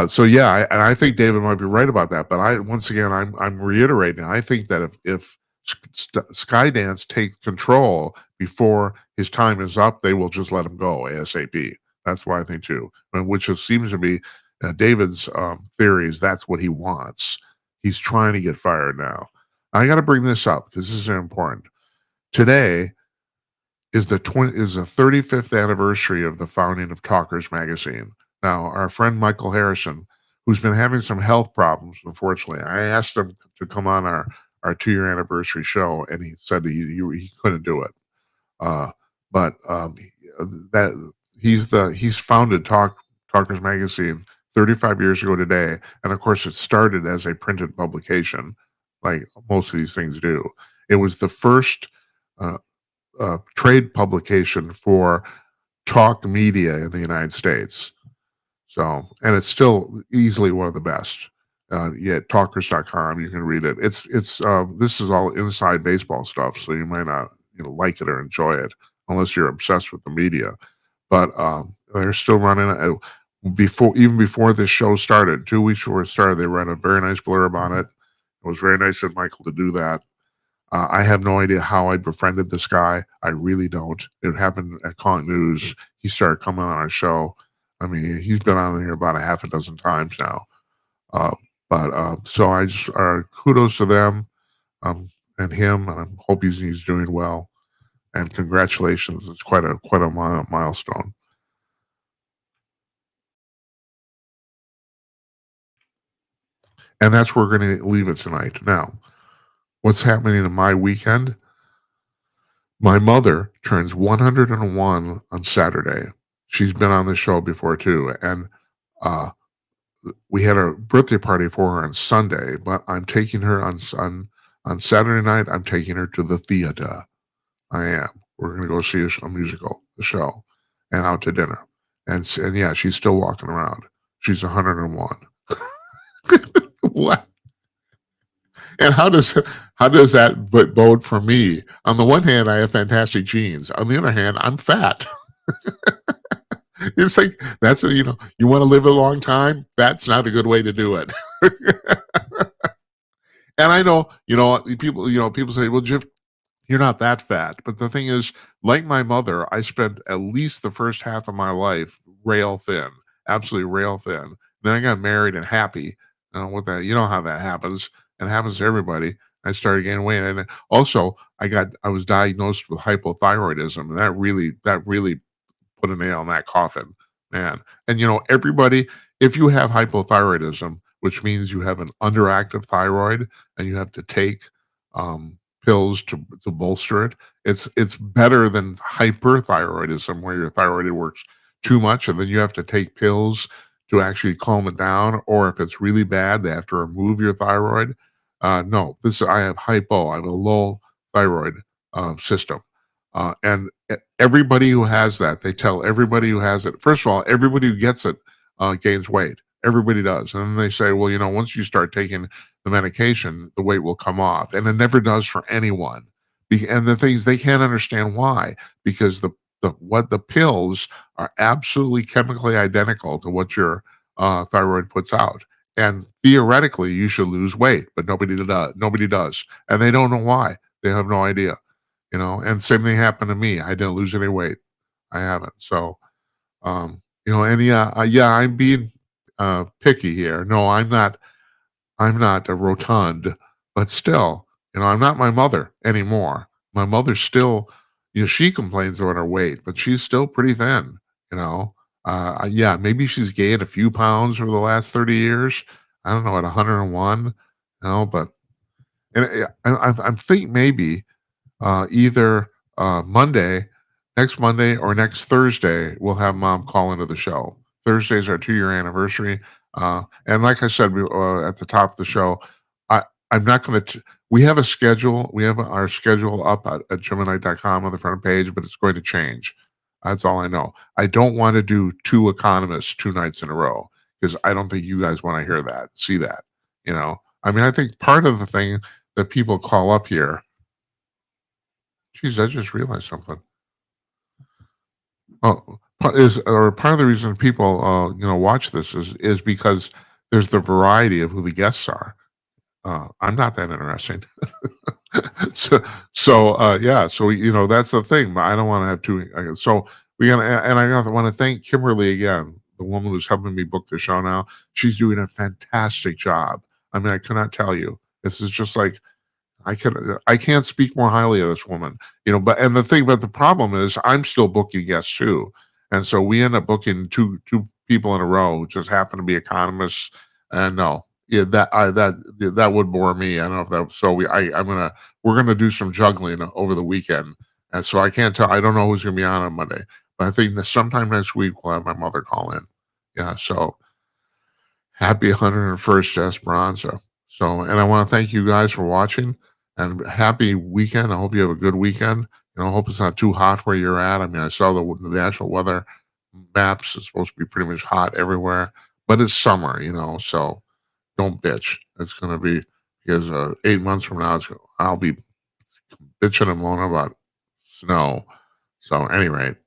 So yeah, and I think David might be right about that. But I'm reiterating. I think that if Skydance takes control before his time is up, they will just let him go ASAP. That's what I think too. Which seems to be David's theory is that's what he wants. He's trying to get fired now. I got to bring this up because this is important. Today is the 35th anniversary of the founding of Talkers magazine. Now, our friend Michael Harrison, who's been having some health problems, unfortunately, I asked him to come on our 2-year anniversary show, and he said he couldn't do it. But that he's founded Talkers magazine 35 years ago today, and of course, it started as a printed publication, like most of these things do. It was the first trade publication for talk media in the United States. So, and it's still easily one of the best. Talkers.com, you can read it. It's this is all inside baseball stuff, so you might not like it or enjoy it unless you're obsessed with the media. But they're still running before this show started. 2 weeks before it started, they ran a very nice blurb on it. It was very nice of Michael to do that. I have no idea how I befriended this guy. I really don't. It happened at Conk News. He started coming on our show. I mean, he's been on here about a half a dozen times now. So I just kudos to them and him, and I hope he's doing well. And congratulations! It's quite a milestone. And that's where we're going to leave it tonight. Now, what's happening in my weekend? My mother turns 101 on Saturday. She's been on the show before too, and we had a birthday party for her on Sunday. But I'm taking her on Saturday night. I'm taking her to the theater. I am. We're going to go see a musical, the show, and out to dinner. And yeah, she's still walking around. She's 101. What? And how does that bode for me? On the one hand, I have fantastic genes. On the other hand, I'm fat. It's like that's you want to live a long time. That's not a good way to do it. And I know people say, well, Jim, you're not that fat. But the thing is, like my mother, I spent at least the first half of my life rail thin, absolutely rail thin. Then I got married and happy. With that, how that happens. And it happens to everybody. I started gaining weight, and also I was diagnosed with hypothyroidism, and that really put a nail in that coffin, man. And everybody, if you have hypothyroidism, which means you have an underactive thyroid, and you have to take pills to bolster it, it's better than hyperthyroidism, where your thyroid works too much, and then you have to take pills to actually calm it down, or if it's really bad, they have to remove your thyroid. No, this I have hypo. I have a low thyroid system, and everybody who has that, they tell everybody who has it. First of all, everybody who gets it gains weight. Everybody does, and then they say, well, once you start taking the medication, the weight will come off, and it never does for anyone. And the things they can't understand why, because the pills are absolutely chemically identical to what your thyroid puts out. And theoretically, you should lose weight, but nobody does. Nobody does, and they don't know why. They have no idea. And same thing happened to me. I didn't lose any weight. I haven't. So, and yeah, I'm being picky here. No, I'm not. I'm not a rotund, but still, I'm not my mother anymore. My mother's still, she complains about her weight, but she's still pretty thin. You know, yeah, maybe she's gained a few pounds over the last 30 years. I don't know, at 101. But I'm thinking maybe either next Monday or next Thursday, we'll have mom call into the show. Thursday's our 2-year anniversary. And like I said at the top of the show, I'm not going to, we have a schedule. We have our schedule up at Gemini.com on the front page, but it's going to change. That's all I know. I don't want to do 2 economists 2 nights in a row because I don't think you guys want to hear that, see that. I mean, I think part of the thing that people call up here, geez, I just realized something. Oh, part of the reason people, watch this is because there's the variety of who the guests are. I'm not that interesting. Yeah. So that's the thing. But I don't want to have too. So we gonna and I want to thank Kimberly again, the woman who's helping me book the show now. She's doing a fantastic job. I mean, I cannot tell you. This is just like I can't speak more highly of this woman, but the problem is I'm still booking guests too. And so we end up booking two people in a row who just happen to be economists. And no, yeah, that would bore me. I don't know if that so we're gonna do some juggling over the weekend. And so I can't tell, I don't know who's gonna be on Monday, but I think that sometime next week we'll have my mother call in. Yeah, so happy 101st Esperanza. So, and I want to thank you guys for watching and happy weekend. I hope you have a good weekend. I hope it's not too hot where you're at. I mean, I saw the actual weather maps. It's supposed to be pretty much hot everywhere, but it's summer, so don't bitch. It's going to be because 8 months from now, I'll be bitching and moaning about snow. So, at any rate,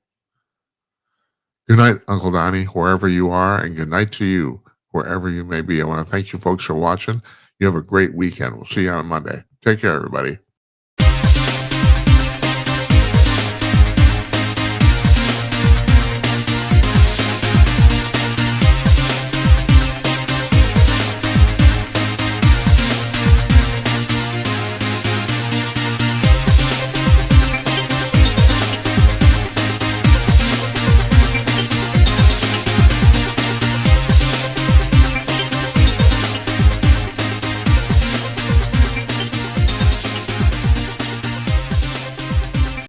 good night, Uncle Donnie, wherever you are, and good night to you, wherever you may be. I want to thank you folks for watching. You have a great weekend. We'll see you on Monday. Take care, everybody.